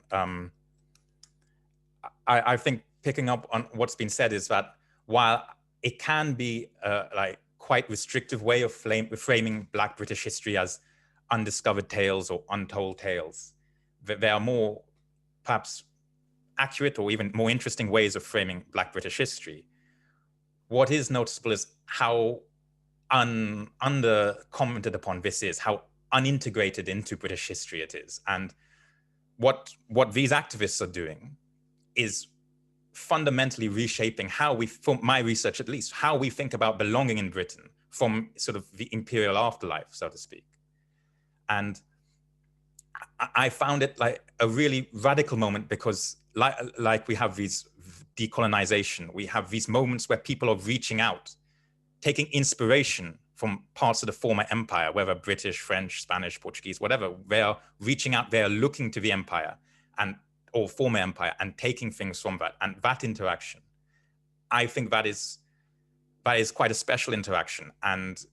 I think picking up on what's been said is that while it can be like quite restrictive way of framing Black British history as undiscovered tales or untold tales, there are more perhaps accurate or even more interesting ways of framing Black British history. What is noticeable is how under commented upon this is, how unintegrated into British history it is. And what these activists are doing is fundamentally reshaping how we, from my research at least, how we think about belonging in Britain from sort of the imperial afterlife, so to speak. And I found it like a really radical moment because like we have these decolonization, we have these moments where people are reaching out, taking inspiration from parts of the former empire, whether British, French, Spanish, Portuguese, whatever. They are reaching out, they are looking to the empire or former empire and taking things from that. And that interaction, I think that is quite a special interaction. And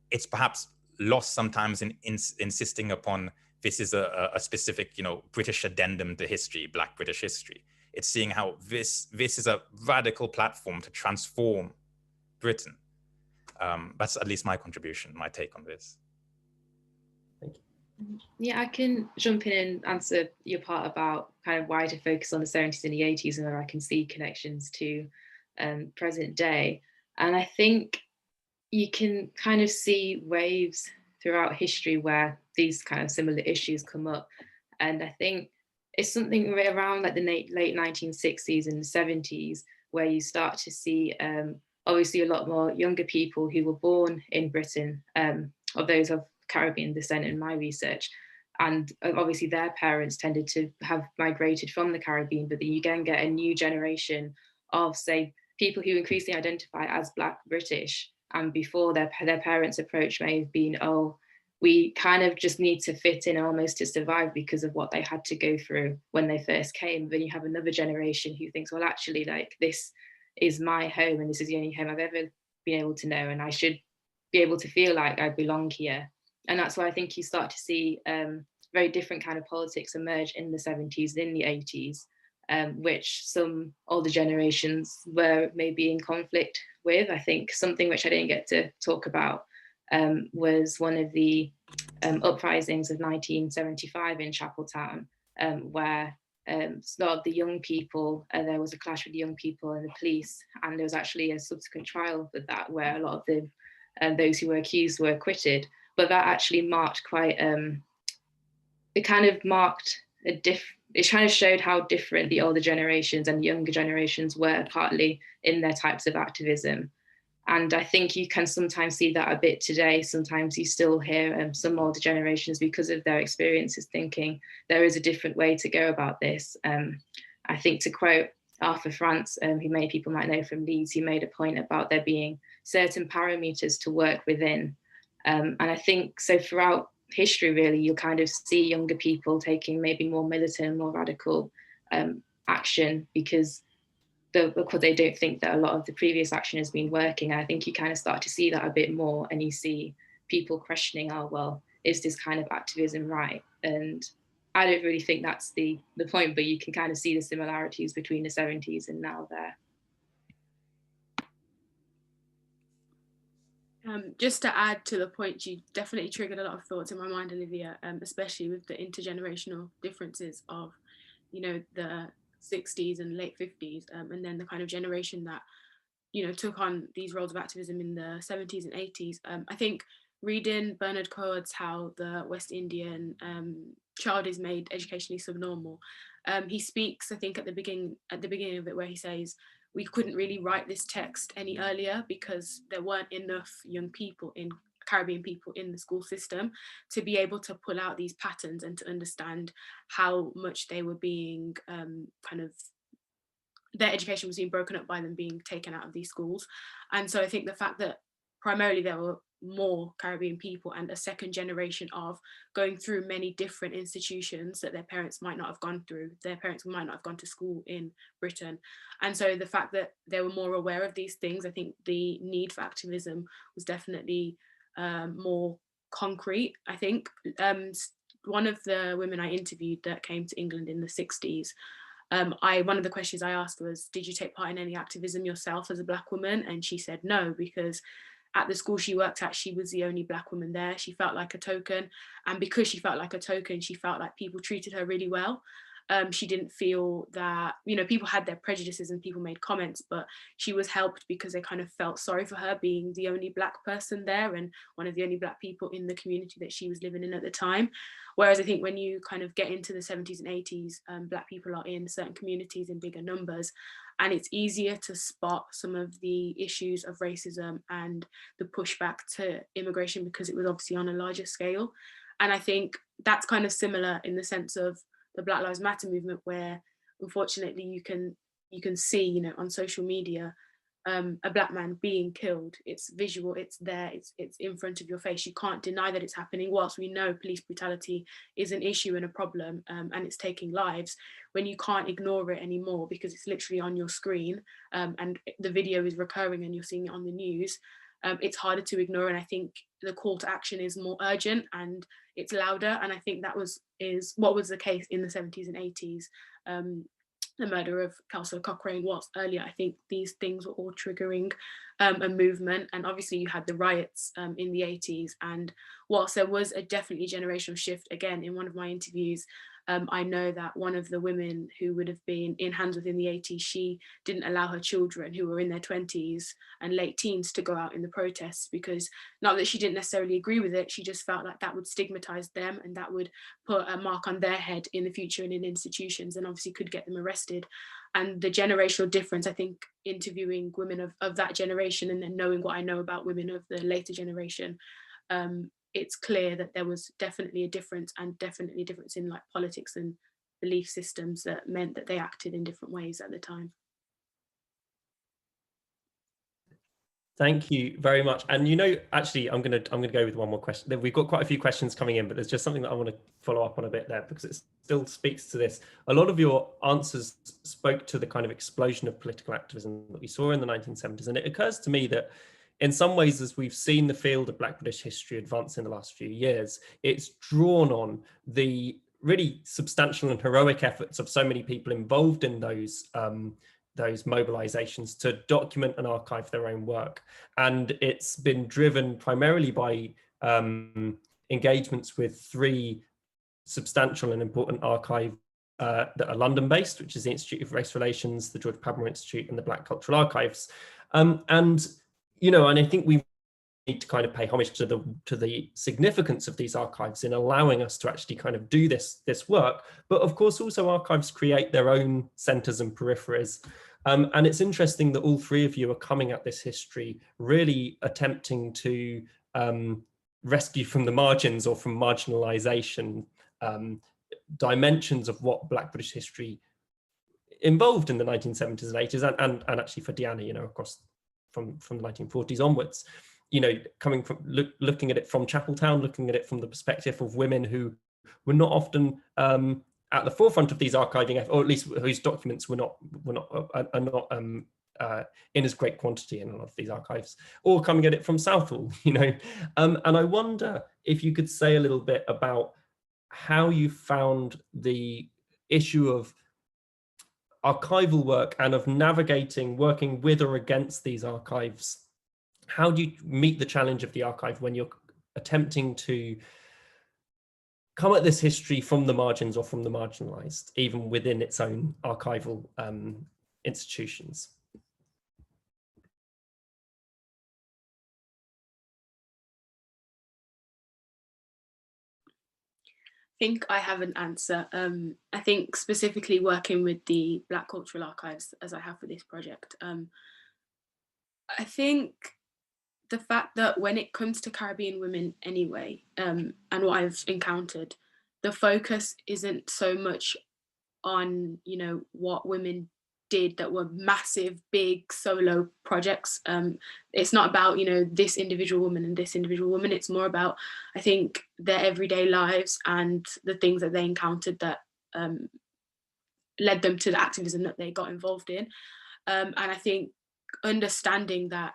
it's perhaps lost sometimes in insisting upon this is a specific, British addendum to history, Black British history. It's seeing how this is a radical platform to transform Britain. That's at least my contribution, my take on this. Thank you. Yeah, I can jump in and answer your part about kind of why to focus on the 70s and the 80s and where I can see connections to present day. And I think you can kind of see waves throughout history where these kind of similar issues come up. And I think it's something around like the late 1960s and the 70s where you start to see obviously a lot more younger people who were born in Britain, or those of Caribbean descent in my research. And obviously their parents tended to have migrated from the Caribbean, but then you again get a new generation of, say, people who increasingly identify as Black British. And before their parents' approach may have been, oh, we kind of just need to fit in almost to survive because of what they had to go through when they first came. Then you have another generation who thinks, well, actually, like, this is my home and this is the only home I've ever been able to know, and I should be able to feel like I belong here. And that's why I think you start to see very different kind of politics emerge in the 70s and in the 80s, which some older generations were maybe in conflict with. I think something which I didn't get to talk about was one of the uprisings of 1975 in Chapeltown, where a lot of the young people, there was a clash with the young people and the police, and there was actually a subsequent trial for that where a lot of the those who were accused were acquitted. But that actually marked quite, it kind of marked it kind of showed how different the older generations and the younger generations were, partly in their types of activism. And I think you can sometimes see that a bit today. Sometimes you still hear some older generations, because of their experiences, thinking there is a different way to go about this. I think, to quote Arthur France, who many people might know from Leeds, he made a point about there being certain parameters to work within. And I think so throughout history, really, you'll kind of see younger people taking maybe more militant, more radical action because they don't think that a lot of the previous action has been working. And I think you kind of start to see that a bit more, and you see people questioning, oh, well, is this kind of activism right? And I don't really think that's the point, but you can kind of see the similarities between the 70s and now there. Just to add to the point, you definitely triggered a lot of thoughts in my mind, Olivia, especially with the intergenerational differences of, the 60s and late 50s, and then the kind of generation that, took on these roles of activism in the 70s and 80s. I think reading Bernard Coates' How the West Indian Child is Made Educationally Subnormal, he speaks, I think, at the beginning of it, where he says, we couldn't really write this text any earlier because there weren't enough young people Caribbean people in the school system to be able to pull out these patterns and to understand how much they were being their education was being broken up by them being taken out of these schools. And so I think the fact that primarily there were more Caribbean people and a second generation of going through many different institutions that their parents might not have gone through. Their parents might not have gone to school in Britain. And so the fact that they were more aware of these things, I think the need for activism was definitely more concrete. I think one of the women I interviewed that came to England in the 60s, one of the questions I asked was, did you take part in any activism yourself as a Black woman? And she said no, because at the school she worked at, she was the only Black woman there. She felt like a token. And because she felt like a token, she felt like people treated her really well. She didn't feel that, people had their prejudices and people made comments, but she was helped because they kind of felt sorry for her being the only Black person there and one of the only Black people in the community that she was living in at the time. Whereas I think when you kind of get into the 70s and 80s, Black people are in certain communities in bigger numbers, and it's easier to spot some of the issues of racism and the pushback to immigration because it was obviously on a larger scale. And I think that's kind of similar in the sense of the Black Lives Matter movement, where unfortunately you can see, on social media, a black man being killed. It's visual, it's there, it's in front of your face. You can't deny that it's happening. Whilst we know police brutality is an issue and a problem, and it's taking lives, when you can't ignore it anymore because it's literally on your screen, and the video is recurring and you're seeing it on the news, it's harder to ignore. And I think the call to action is more urgent and it's louder. And I think that is what was the case in the 70s and 80s. The murder of Councillor Cochrane was earlier. I think these things were all triggering a movement. And obviously you had the riots in the 80s. And whilst there was a definitely generational shift, again, in one of my interviews, I know that one of the women who would have been in hands within the 80s, she didn't allow her children who were in their 20s and late teens to go out in the protests, because not that she didn't necessarily agree with it, she just felt like that would stigmatize them and that would put a mark on their head in the future and in institutions, and obviously could get them arrested. And the generational difference, I think, interviewing women of that generation and then knowing what I know about women of the later generation, it's clear that there was definitely a difference, and definitely a difference in like politics and belief systems that meant that they acted in different ways at the time. Thank you very much. And you know, actually, I'm gonna go with one more question. We've got quite a few questions coming in, but there's just something that I want to follow up on a bit there because it still speaks to this. A lot of your answers spoke to the kind of explosion of political activism that we saw in the 1970s, and it occurs to me that in some ways, as we've seen the field of Black British history advance in the last few years, it's drawn on the really substantial and heroic efforts of so many people involved in those mobilizations to document and archive their own work. And it's been driven primarily by engagements with three substantial and important archives that are London-based, which is the Institute of Race Relations, the George Padmore Institute, and the Black Cultural Archives. And you know, and I think we need to kind of pay homage to the significance of these archives in allowing us to actually kind of do this work. But of course, also archives create their own centres and peripheries. And it's interesting that all three of you are coming at this history really attempting to rescue from the margins or from marginalisation dimensions of what Black British history involved in the 1970s and 80s, and actually for Deanna, you know, across from the 1940s onwards, you know, coming from looking at it from Chapeltown, looking at it from the perspective of women who were not often at the forefront of these archiving, or at least whose documents are not in as great quantity in a lot of these archives, or coming at it from Southall, you know. And I wonder if you could say a little bit about how you found the issue of archival work and of navigating, working with or against these archives. How do you meet the challenge of the archive when you're attempting to come at this history from the margins or from the marginalized, even within its own archival institutions? I think I have an answer. I think specifically working with the Black Cultural Archives, as I have for this project, I think the fact that when it comes to Caribbean women anyway, and what I've encountered, the focus isn't so much on, you know, what women did that were massive, big solo projects. It's not about, you know, this individual woman and this individual woman. It's more about, I think, their everyday lives and the things that they encountered that led them to the activism that they got involved in. And I think understanding that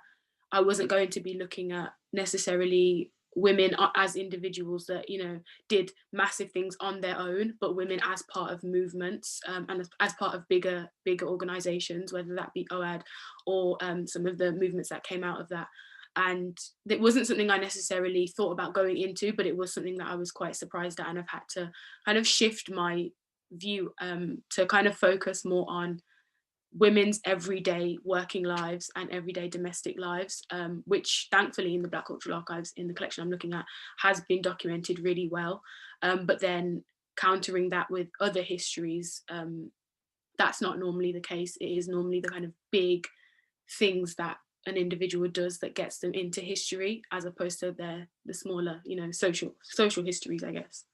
I wasn't going to be looking at necessarily women as individuals that, you know, did massive things on their own, but women as part of movements and as part of bigger organizations, whether that be OAD or some of the movements that came out of that. And it wasn't something I necessarily thought about going into, but it was something that I was quite surprised at, and I've had to kind of shift my view to kind of focus more on women's everyday working lives and everyday domestic lives, which thankfully in the Black Cultural Archives, in the collection I'm looking at, has been documented really well. But then countering that with other histories, that's not normally the case. It is normally the kind of big things that an individual does that gets them into history, as opposed to the smaller, you know, social histories, I guess.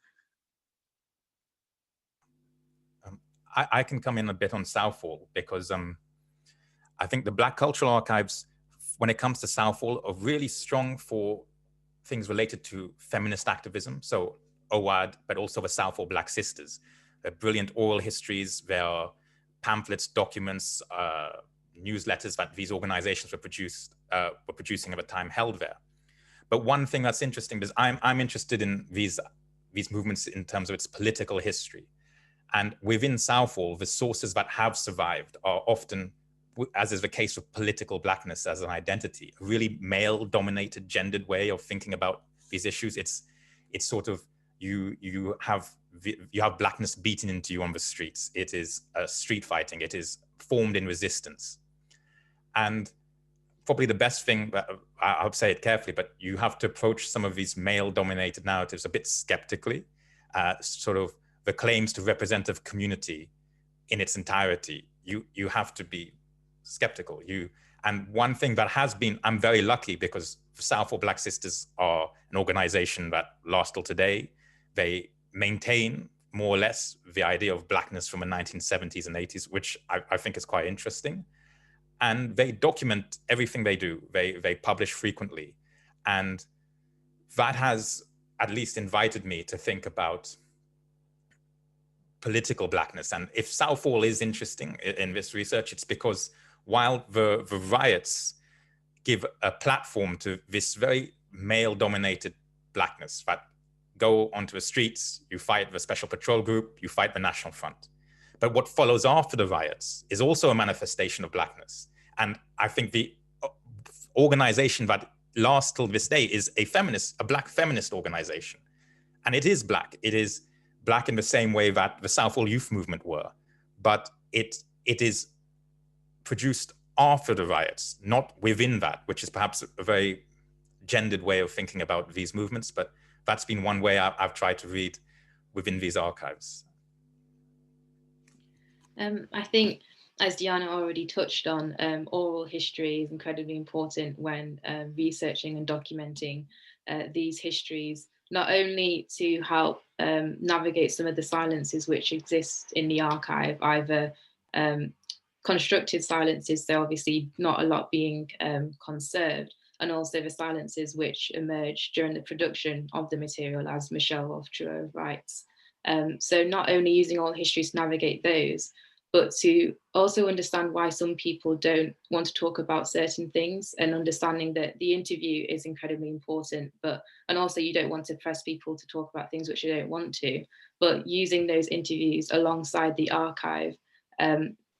I can come in a bit on Southall because I think the Black cultural archives, when it comes to Southall, are really strong for things related to feminist activism. So OWAD, but also the Southall Black Sisters. There are brilliant oral histories. There are pamphlets, documents, newsletters that these organizations were producing at the time held there. But one thing that's interesting is I'm interested in these movements in terms of its political history. And within Southall, the sources that have survived are often, as is the case with political Blackness as an identity, a really male-dominated, gendered way of thinking about these issues. It's sort of, you have Blackness beaten into you on the streets. It is street fighting. It is formed in resistance. And probably the best thing, I'll say it carefully, but you have to approach some of these male-dominated narratives a bit skeptically. Sort of the claims to representative community in its entirety, you have to be skeptical. And one thing that has been, I'm very lucky because Southall Black Sisters are an organization that lasts till today. They maintain more or less the idea of Blackness from the 1970s and 80s, which I think is quite interesting. And they document everything they do. They publish frequently. And that has at least invited me to think about political Blackness. And if Southall is interesting in this research, it's because while the riots give a platform to this very male-dominated Blackness that go onto the streets, you fight the Special Patrol Group, you fight the National Front. But what follows after the riots is also a manifestation of Blackness. And I think the organization that lasts till this day is a Black feminist organization. And it is Black. It is Black in the same way that the Southall Youth Movement were. But it is produced after the riots, not within that, which is perhaps a very gendered way of thinking about these movements. But that's been one way I've tried to read within these archives. I think, as Deanna already touched on, oral history is incredibly important when researching and documenting these histories, not only to help navigate some of the silences which exist in the archive, either constructed silences, so obviously not a lot being conserved, and also the silences which emerge during the production of the material, as Michelle Oftrua writes. So not only using oral histories to navigate those, but to also understand why some people don't want to talk about certain things, and understanding that the interview is incredibly important, and also you don't want to press people to talk about things which they don't want to, but using those interviews alongside the archive,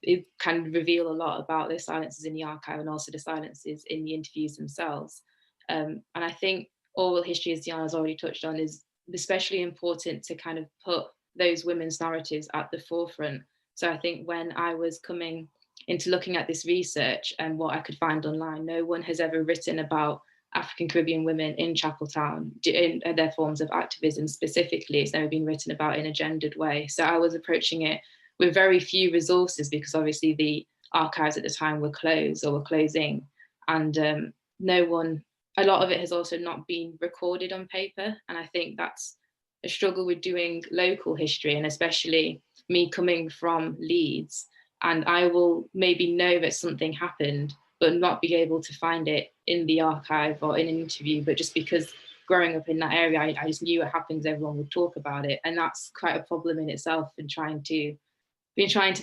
it can reveal a lot about the silences in the archive and also the silences in the interviews themselves. And I think oral history, as Deanna's already touched on, is especially important to kind of put those women's narratives at the forefront. So I think when I was coming into looking at this research and what I could find online, no one has ever written about African Caribbean women in Chapeltown, in their forms of activism specifically. It's never been written about in a gendered way. So I was approaching it with very few resources, because obviously the archives at the time were closed or were closing, and a lot of it has also not been recorded on paper. And I think that's a struggle with doing local history, and especially me coming from Leeds, and I will maybe know that something happened, but not be able to find it in the archive or in an interview. But just because growing up in that area, I just knew it happens, everyone would talk about it. And that's quite a problem in itself, and trying to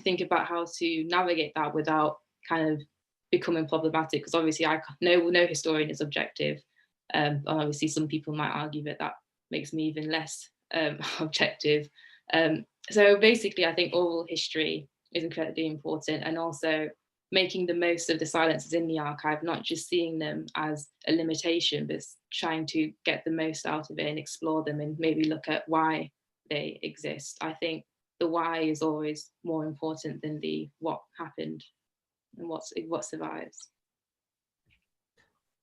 think about how to navigate that without kind of becoming problematic, because obviously no historian is objective. And obviously some people might argue that makes me even less objective. So basically, I think oral history is incredibly important, and also making the most of the silences in the archive, not just seeing them as a limitation, but trying to get the most out of it and explore them and maybe look at why they exist. I think the why is always more important than the what happened and what survives.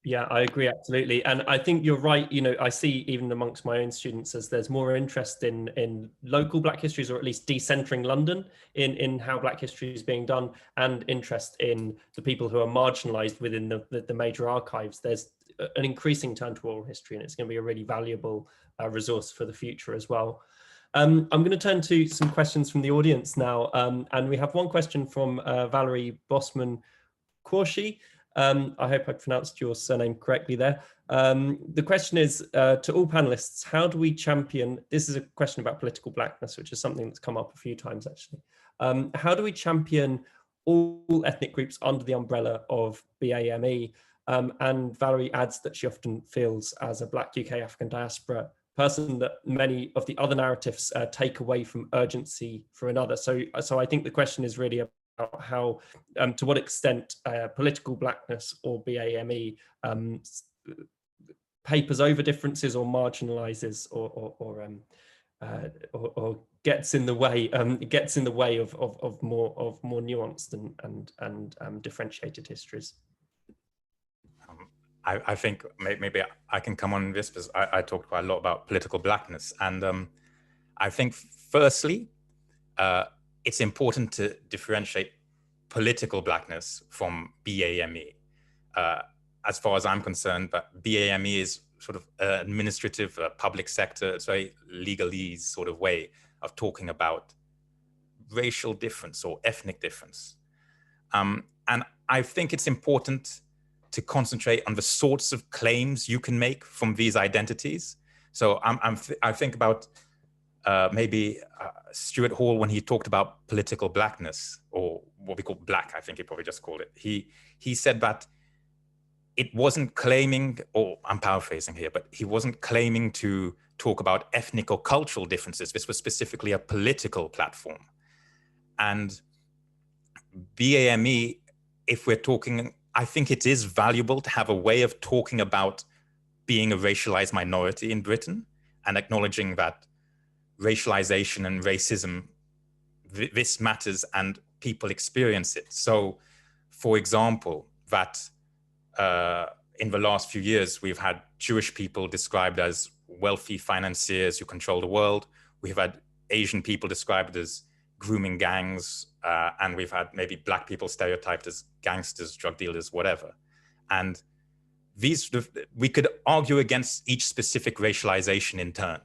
Yeah, I agree, absolutely. And I think you're right. I see even amongst my own students as there's more interest in local Black histories, or at least decentering London in how Black history is being done, and interest in the people who are marginalized within the major archives. There's an increasing turn to oral history, and it's going to be a really valuable resource for the future as well. I'm going to turn to some questions from the audience now. And we have one question from Valerie Bossman, Korshi. I hope I pronounced your surname correctly there. The question is to all panelists, how do we champion, this is a question about political blackness, which is something that's come up a few times actually. How do we champion all ethnic groups under the umbrella of BAME? And Valerie adds that she often feels as a Black UK African diaspora person that many of the other narratives take away from urgency for another. So I think the question is really about how, to what extent political blackness or BAME papers over differences or marginalizes or gets in the way of more nuanced and differentiated histories. I think maybe I can come on this because I talked quite a lot about political blackness, and I think firstly it's important to differentiate political blackness from BAME. As far as I'm concerned, but BAME is sort of an administrative public sector, it's a very legalese sort of way of talking about racial difference or ethnic difference. And I think it's important to concentrate on the sorts of claims you can make from these identities. So I think about maybe Stuart Hall when he talked about political blackness, or what we call black, I think he probably just called it. He said that it wasn't claiming, or I'm paraphrasing here, but he wasn't claiming to talk about ethnic or cultural differences. This was specifically a political platform. And BAME, if we're talking, I think it is valuable to have a way of talking about being a racialized minority in Britain and acknowledging that racialization and racism, this matters and people experience it. So, for example, that in the last few years, we've had Jewish people described as wealthy financiers who control the world. We've had Asian people described as grooming gangs, and we've had maybe Black people stereotyped as gangsters, drug dealers, whatever. And these, we could argue against each specific racialization in turn.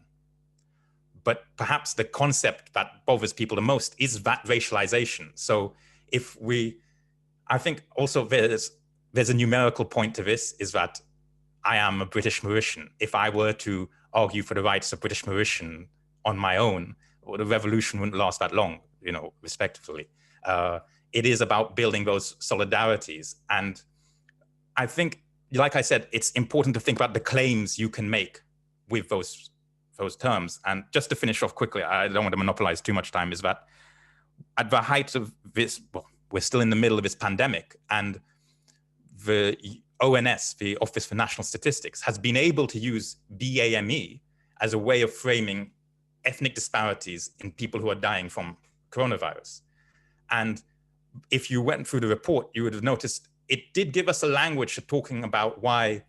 But perhaps the concept that bothers people the most is that racialization. So if we, I think also there's a numerical point to this, is that I am a British Mauritian. If I were to argue for the rights of British Mauritian on my own, well, the revolution wouldn't last that long, you know, respectively. It is about building those solidarities. And I think, like I said, it's important to think about the claims you can make with those terms. And just to finish off quickly, I don't want to monopolize too much time, is that at the height of this, well, we're still in the middle of this pandemic, and the ONS, the Office for National Statistics, has been able to use BAME as a way of framing ethnic disparities in people who are dying from coronavirus. And if you went through the report, you would have noticed it did give us a language for talking about why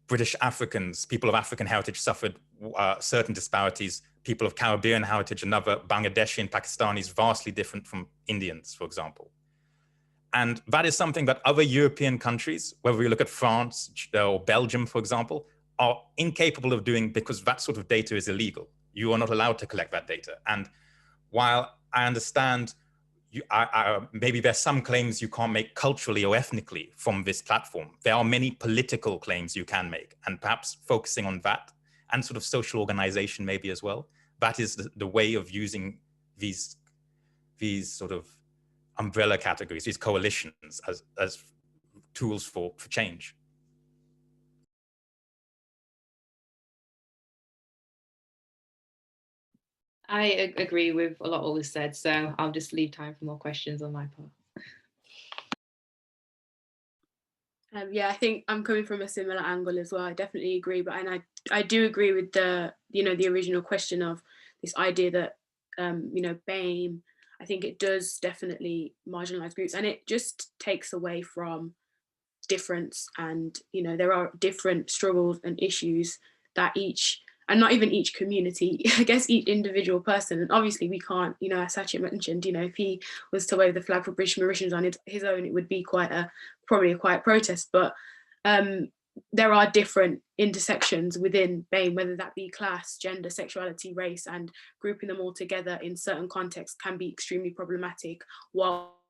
British Africans, people of African heritage, suffered certain disparities, people of Caribbean heritage, another, Bangladeshi and Pakistanis, vastly different from Indians, for example. And that is something that other European countries, whether we look at France or Belgium, for example, are incapable of doing, because that sort of data is illegal. You are not allowed to collect that data. And while I understand maybe there's some claims you can't make culturally or ethnically from this platform, there are many political claims you can make, and perhaps focusing on that and sort of social organization maybe as well. That is the way of using these sort of umbrella categories, these coalitions as tools for change. I agree with a lot of what was said, so I'll just leave time for more questions on my part. Yeah, I think I'm coming from a similar angle as well. I definitely agree, but I do agree with the original question of this idea that BAME, I think it does definitely marginalize groups, and it just takes away from difference. And there are different struggles and issues that each, and not even each community, I guess each individual person. And obviously we can't, as Satya mentioned, if he was to wave the flag for British Mauritians on his own, it would be probably a quiet protest. But there are different intersections within BAME, whether that be class, gender, sexuality, race, and grouping them all together in certain contexts can be extremely problematic, while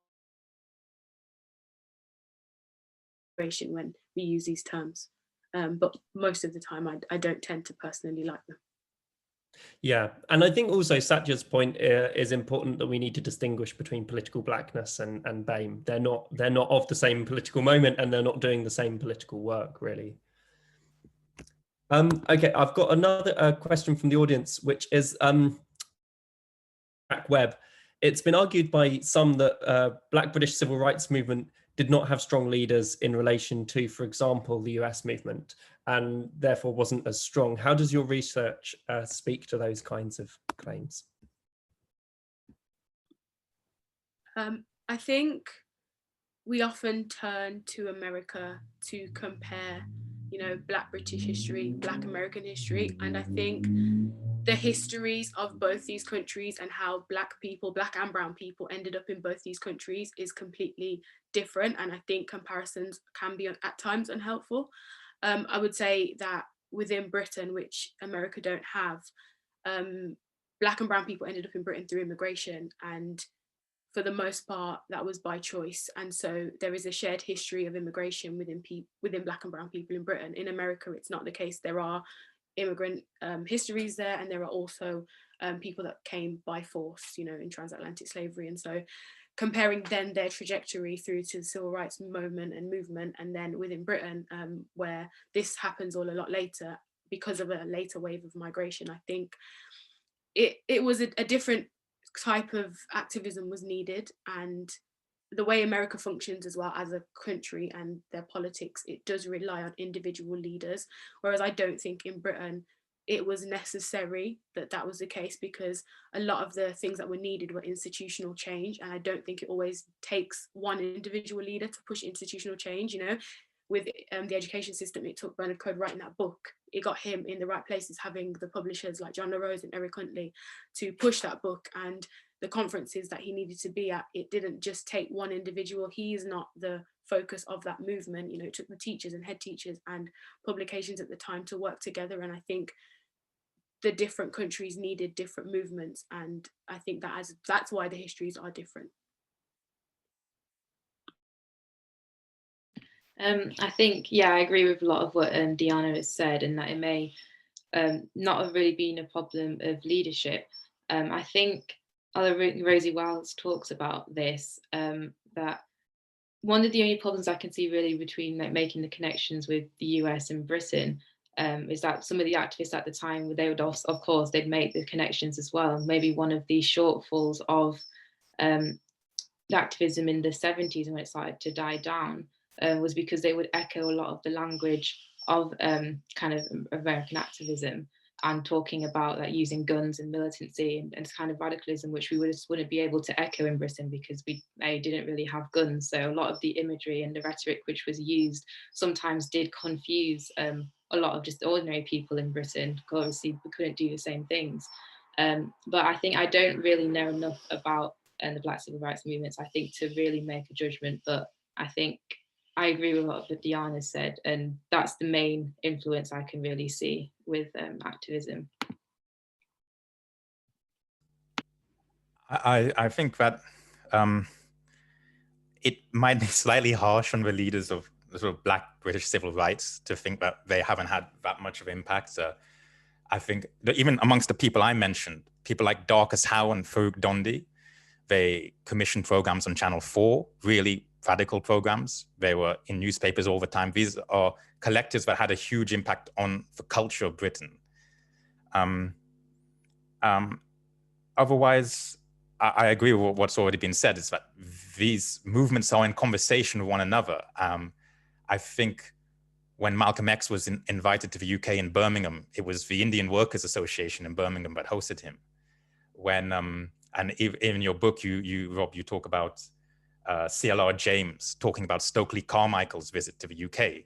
immigration when we use these terms. But most of the time, I don't tend to personally like them. Yeah, and I think also Satya's point is important, that we need to distinguish between political blackness and BAME. They're not of the same political moment, and they're not doing the same political work, really. Okay, I've got another question from the audience, which is Web. It's been argued by some that Black British civil rights movement did not have strong leaders in relation to, for example, the US movement, and therefore wasn't as strong. How does your research speak to those kinds of claims? I think we often turn to America to compare, Black British history, Black American history, and I think the histories of both these countries and how Black people, Black and brown people, ended up in both these countries is completely different, and I think comparisons can be at times unhelpful. I would say that within Britain, which America don't have, Black and brown people ended up in Britain through immigration, and for the most part that was by choice, and so there is a shared history of immigration within Black and brown people in Britain. In America it's not the case. There are immigrant histories there, and there are also people that came by force, in transatlantic slavery, and so comparing then their trajectory through to the civil rights moment and movement, and then within Britain where this happens all a lot later because of a later wave of migration, I think it was a different type of activism was needed. And the way America functions as well as a country and their politics, it does rely on individual leaders, whereas I don't think in Britain it was necessary that was the case, because a lot of the things that were needed were institutional change, and I don't think it always takes one individual leader to push institutional change. With the education system, it took Bernard Coad writing that book. It got him in the right places, having the publishers like John LaRose and Eric Huntley to push that book, and the conferences that he needed to be at. It didn't just take one individual. He is not the focus of that movement. It took the teachers and head teachers and publications at the time to work together, and I think the different countries needed different movements, and I think that's why the histories are different. I think, I agree with a lot of what Deanna has said, and that it may not have really been a problem of leadership. I think, although Rosie Wells talks about this, that one of the only problems I can see really between making the connections with the US and Britain is that some of the activists at the time, they would also, of course, they'd make the connections as well. Maybe one of the shortfalls of the activism in the 70s when it started to die down was because they would echo a lot of the language of kind of American activism, and talking about using guns and militancy and kind of radicalism, which we wouldn't be able to echo in Britain because we didn't really have guns. So a lot of the imagery and the rhetoric which was used sometimes did confuse a lot of just ordinary people in Britain, because obviously we couldn't do the same things. But I think I don't really know enough about the Black civil rights movements, I think, to really make a judgment. But I think I agree with what Deanna said, and that's the main influence I can really see with activism. I think that it might be slightly harsh on the leaders of the sort of Black British civil rights to think that they haven't had that much of impact. I think that even amongst the people I mentioned, people like Darcus Howe and Farouk Dondi, they commissioned programs on Channel 4, really radical programs. They were in newspapers all the time. These are collectives that had a huge impact on the culture of Britain. Otherwise, I agree with what's already been said, is that these movements are in conversation with one another. I think when Malcolm X was invited to the UK in Birmingham, it was the Indian Workers Association in Birmingham that hosted him. When, and in your book, Rob, you talk about CLR James talking about Stokely Carmichael's visit to the UK.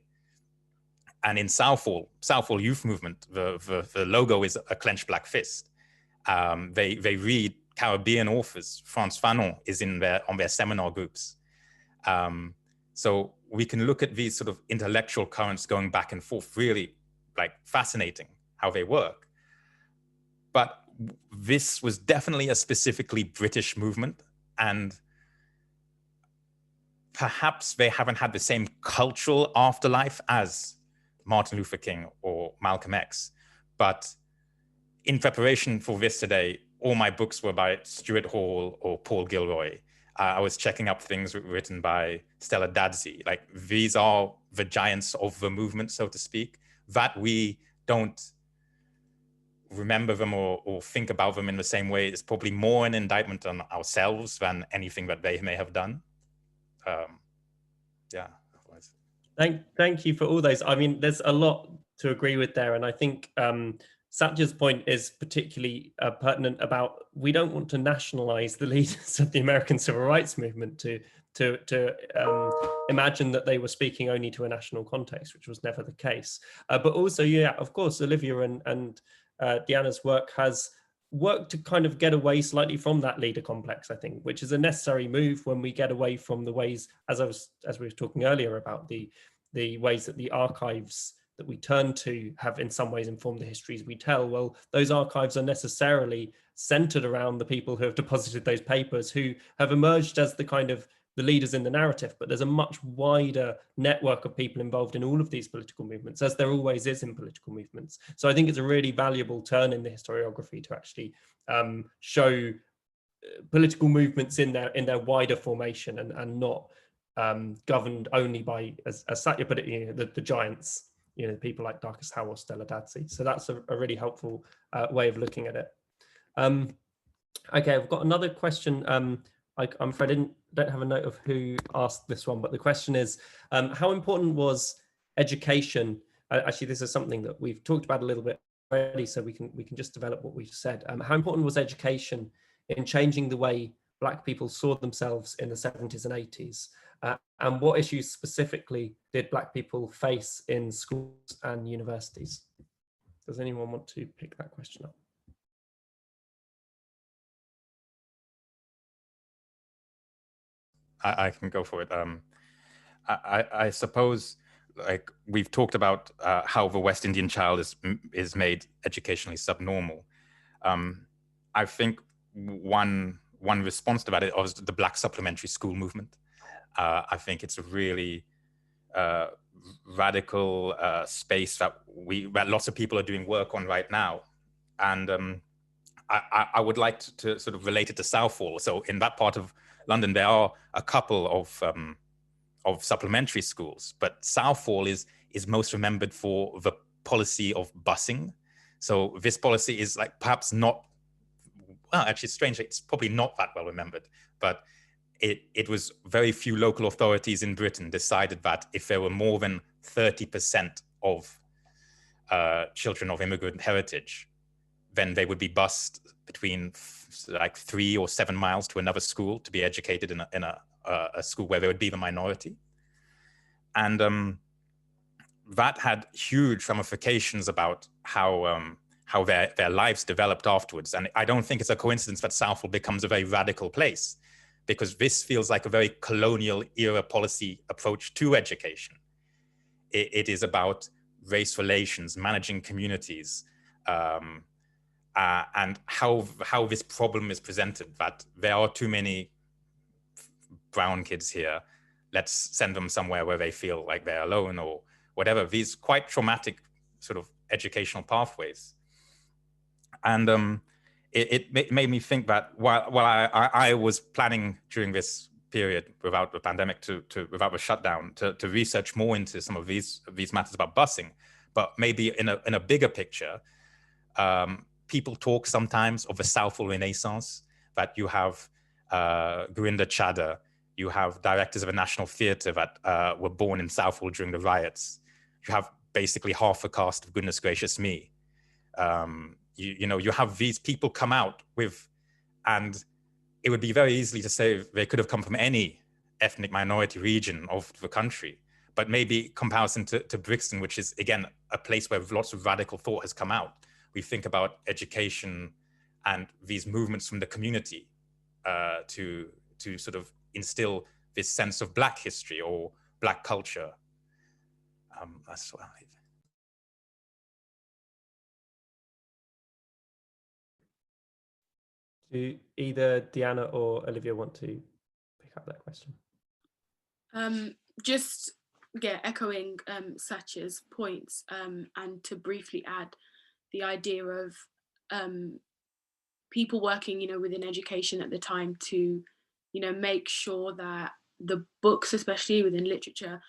And in Southall Youth Movement, the logo is a clenched black fist. They read Caribbean authors. Frantz Fanon is on their seminar groups. So we can look at these sort of intellectual currents going back and forth, really fascinating how they work. But this was definitely a specifically British movement, and perhaps they haven't had the same cultural afterlife as Martin Luther King or Malcolm X. But in preparation for this today, all my books were by Stuart Hall or Paul Gilroy. I was checking up things written by Stella Dadzzi. Like, these are the giants of the movement, so to speak, that we don't remember them or think about them in the same way is probably more an indictment on ourselves than anything that they may have done. Yeah. Thank you for all those. I mean, there's a lot to agree with there, and I think Satya's point is particularly pertinent about, we don't want to nationalize the leaders of the American civil rights movement to imagine that they were speaking only to a national context, which was never the case. But also, yeah, of course, Olivia and Deanna's work has worked to kind of get away slightly from that leader complex, I think, which is a necessary move when we get away from the ways, as we were talking earlier about the ways that the archives that we turn to have in some ways informed the histories we tell. Well, those archives are necessarily centered around the people who have deposited those papers, who have emerged as the kind of the leaders in the narrative, but there's a much wider network of people involved in all of these political movements, as there always is in political movements. So I think it's a really valuable turn in the historiography to actually show political movements in their wider formation and not governed only by, as Satya put it, the giants, people like Darcus Howe or Stella Dadzzi. So that's a really helpful way of looking at it. Okay, I've got another question. I'm afraid I don't have a note of who asked this one, but the question is, how important was education? Actually, this is something that we've talked about a little bit already, so we can just develop what we've said. How important was education in changing the way Black people saw themselves in the 70s and 80s? And what issues specifically did Black people face in schools and universities? Does anyone want to pick that question up? I can go for it. I suppose, like, we've talked about how the West Indian child is made educationally subnormal. I think one response to that was the Black supplementary school movement. I think it's a really radical space that lots of people are doing work on right now, and I would like to sort of relate it to Southall. So in that part of London, there are a couple of supplementary schools, but Southall is most remembered for the policy of busing. So this policy is, like, perhaps not, well, actually, strangely, it's probably not that well remembered, but it was very few local authorities in Britain decided that if there were more than 30% of children of immigrant heritage, then they would be bused between like 3 or 7 miles to another school to be educated in a school where they would be the minority. And that had huge ramifications about how their lives developed afterwards. And I don't think it's a coincidence that Southall becomes a very radical place, because this feels like a very colonial era policy approach to education. It is about race relations, managing communities, and how this problem is presented, that there are too many brown kids here, let's send them somewhere where they feel like they're alone or whatever. These quite traumatic sort of educational pathways. And it made me think that while I was planning during this period without the pandemic without the shutdown to research more into some of these matters about busing, but maybe in a bigger picture, people talk sometimes of the Southall Renaissance, that you have Gurinder Chadha, you have directors of a national theatre that were born in Southall during the riots. You have basically half a cast of Goodness Gracious Me. You have these people come out with, and it would be very easily to say they could have come from any ethnic minority region of the country, but maybe comparison to Brixton, which is, again, a place where lots of radical thought has come out. We think about education and these movements from the community to sort of instill this sense of Black history or Black culture. That's what I think. Do either Deanna or Olivia want to pick up that question? Just echoing Satya's points, and to briefly add the idea of people working, within education at the time to, make sure that the books, especially within literature,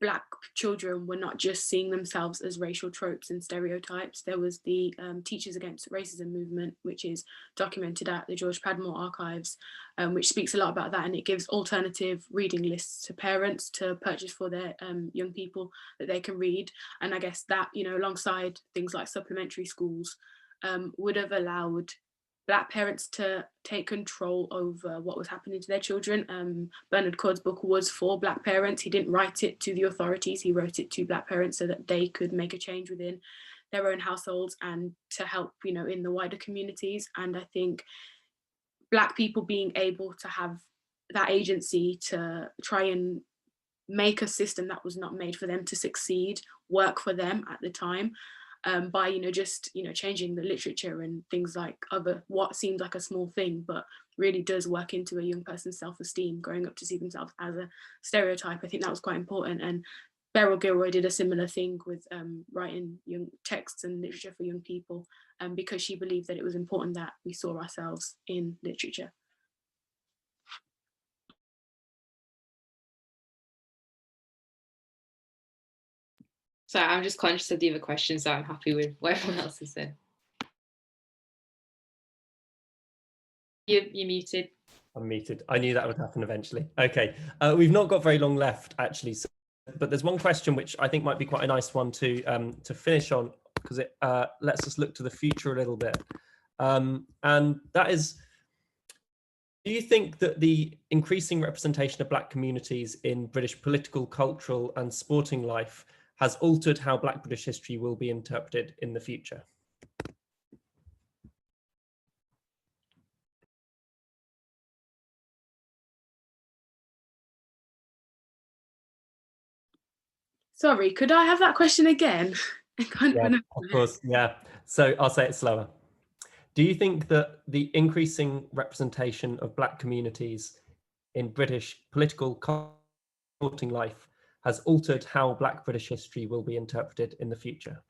Black children were not just seeing themselves as racial tropes and stereotypes. There was the Teachers Against Racism movement, which is documented at the George Padmore Archives, which speaks a lot about that, and it gives alternative reading lists to parents to purchase for their young people that they can read. And I guess that, alongside things like supplementary schools, would have allowed Black parents to take control over what was happening to their children. Bernard Codd's book was for Black parents. He didn't write it to the authorities, he wrote it to Black parents so that they could make a change within their own households and to help, in the wider communities. And I think Black people being able to have that agency to try and make a system that was not made for them to succeed work for them at the time, by just changing the literature and things like what seems like a small thing but really does work into a young person's self-esteem, growing up to see themselves as a stereotype. I think that was quite important, and Beryl Gilroy did a similar thing with writing young texts and literature for young people, because she believed that it was important that we saw ourselves in literature. So I'm just conscious of the other questions, so I'm happy with what everyone else has said. You're muted. I'm muted. I knew that would happen eventually. Okay, we've not got very long left actually, but there's one question which I think might be quite a nice one to finish on, because it lets us look to the future a little bit, and that is, do you think that the increasing representation of Black communities in British political, cultural and sporting life has altered how Black British history will be interpreted in the future? Sorry, could I have that question again? Yeah, of course, yeah. So I'll say it slower. Do you think that the increasing representation of Black communities in British political, sporting life has altered how Black British history will be interpreted in the future?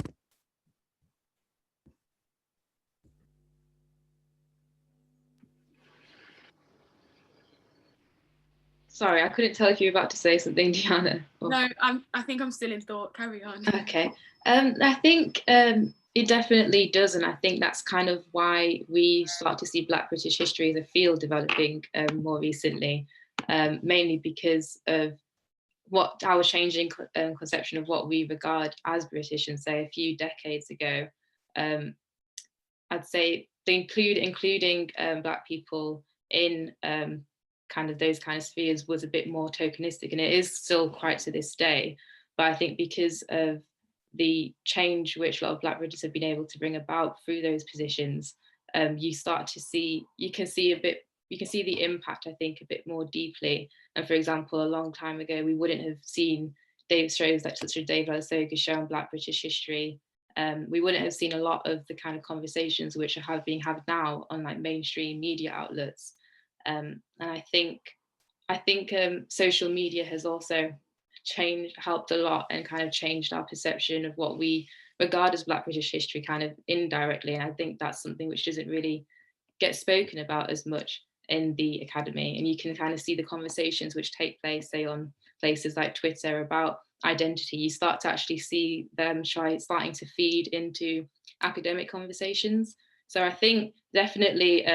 Sorry, I couldn't tell if you were about to say something, Deanna. No, I think I'm still in thought. Carry on. Okay. I think it definitely does, and I think that's kind of why we start to see Black British history as a field developing more recently, mainly because of what our changing conception of what we regard as British. And say a few decades ago, I'd say including Black people in kind of those kind of spheres was a bit more tokenistic, and it is still quite to this day. But I think because of the change which a lot of Black British have been able to bring about through those positions, you can see the impact, I think, a bit more deeply. And for example, a long time ago, we wouldn't have seen shows like such as David Adesoga's show on Black British history. We wouldn't have seen a lot of the kind of conversations which are being had now on like mainstream media outlets. And I think social media has also helped a lot and kind of changed our perception of what we regard as Black British history kind of indirectly. And I think that's something which doesn't really get spoken about as much in the academy. And you can kind of see the conversations which take place, say, on places like Twitter about identity. You start to actually see them starting to feed into academic conversations. So I think definitely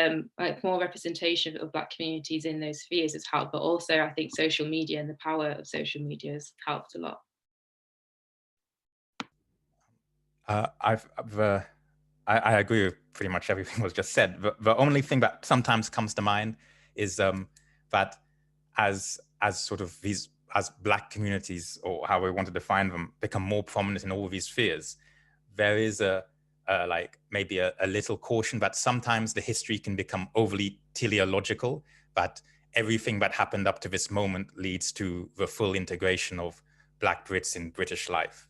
like more representation of Black communities in those spheres has helped, but also I think social media and the power of social media has helped a lot. I agree with pretty much everything was just said. The only thing that sometimes comes to mind is that as sort of these, as Black communities, or how we want to define them, become more prominent in all of these spheres, there is like maybe a little caution that sometimes the history can become overly teleological, but everything that happened up to this moment leads to the full integration of Black Brits in British life.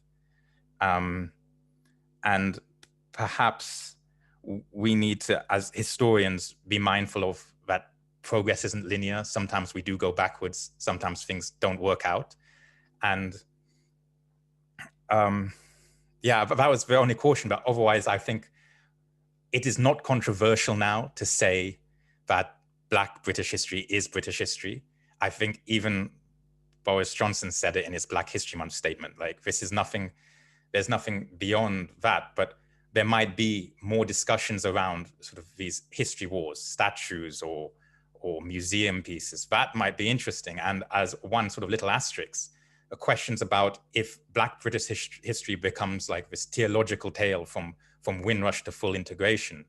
And perhaps we need to, as historians, be mindful of that progress isn't linear. Sometimes we do go backwards. Sometimes things don't work out. And yeah, but that was the only caution. But otherwise, I think it is not controversial now to say that Black British history is British history. I think even Boris Johnson said it in his Black History Month statement. Like, this is nothing, there's nothing beyond that, but there might be more discussions around sort of these history wars, statues or museum pieces. That might be interesting. And as one sort of little asterisk, questions about if Black British history becomes like this theological tale from Windrush to full integration.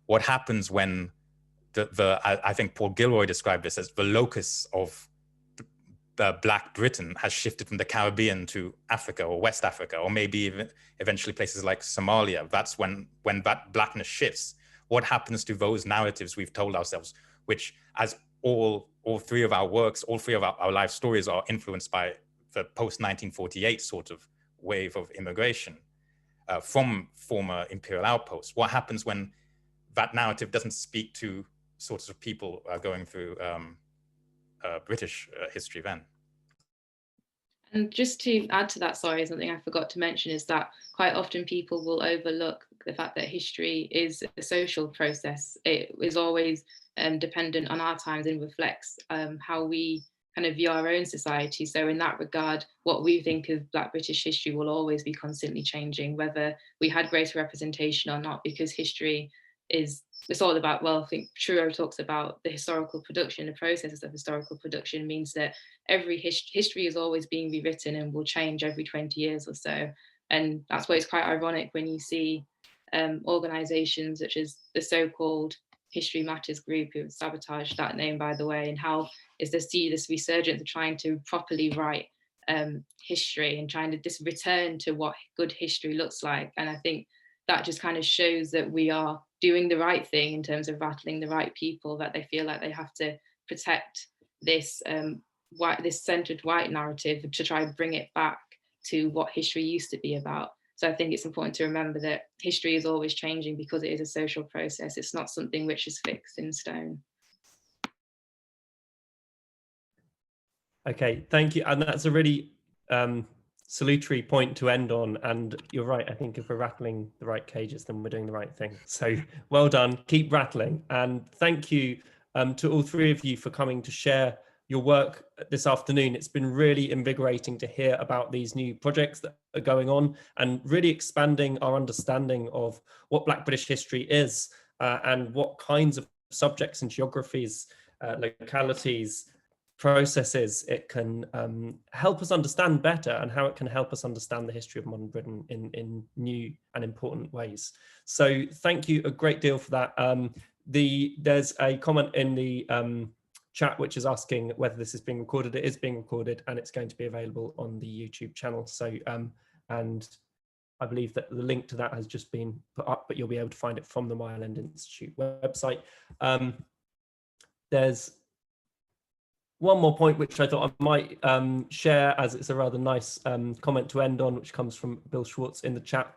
What happens when I think Paul Gilroy described this as the locus of Black Britain has shifted from the Caribbean to Africa or West Africa, or maybe even eventually places like Somalia. That's when that Blackness shifts. What happens to those narratives we've told ourselves, which, as all three of our works, all three of our life stories are influenced by the post-1948 sort of wave of immigration from former imperial outposts? What happens when that narrative doesn't speak to sorts of people going through British history then? And just to add to that, sorry, something I forgot to mention is that quite often people will overlook the fact that history is a social process. It is always dependent on our times and reflects how we kind of view our own society. So in that regard, what we think of Black British history will always be constantly changing, whether we had greater representation or not, because history is, it's all about, well, I think Truro talks about the historical production, the processes of historical production means that every history is always being rewritten and will change every 20 years or so. And that's why it's quite ironic when you see organisations such as the so-called History Matters group, who sabotaged that name, by the way, and how is there see this resurgence of trying to properly write history and trying to just return to what good history looks like. And I think that just kind of shows that we are doing the right thing in terms of rattling the right people, that they feel like they have to protect this this centered white narrative to try and bring it back to what history used to be about. So I think it's important to remember that history is always changing because it is a social process. It's not something which is fixed in stone. Okay, thank you. And that's a really salutary point to end on. And you're right, I think if we're rattling the right cages, then we're doing the right thing. So well done, keep rattling. And thank you to all three of you for coming to share your work this afternoon. It's been really invigorating to hear about these new projects that are going on and really expanding our understanding of what Black British history is and what kinds of subjects and geographies, localities, processes it can help us understand better, and how it can help us understand the history of modern Britain in new and important ways. So thank you a great deal for that. There's a comment in the chat which is asking whether this is being recorded. It is being recorded and it's going to be available on the YouTube channel. So and I believe that the link to that has just been put up, but you'll be able to find it from the Mile End Institute website. There's one more point which I thought I might share, as it's a rather nice comment to end on, which comes from Bill Schwartz in the chat,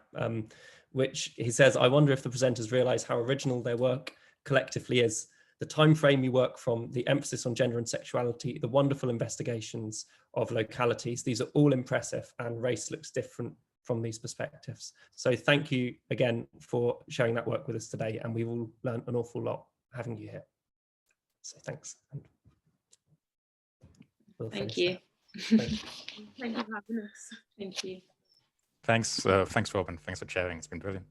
which he says, I wonder if the presenters realise how original their work collectively is. The time frame we work from, the emphasis on gender and sexuality, the wonderful investigations of localities, these are all impressive, and race looks different from these perspectives. So thank you again for sharing that work with us today, and we've all learned an awful lot having you here. So thanks. We'll Thank you. Thank you for having us. Thank you. Thanks, Robin. Thanks for sharing. It's been brilliant.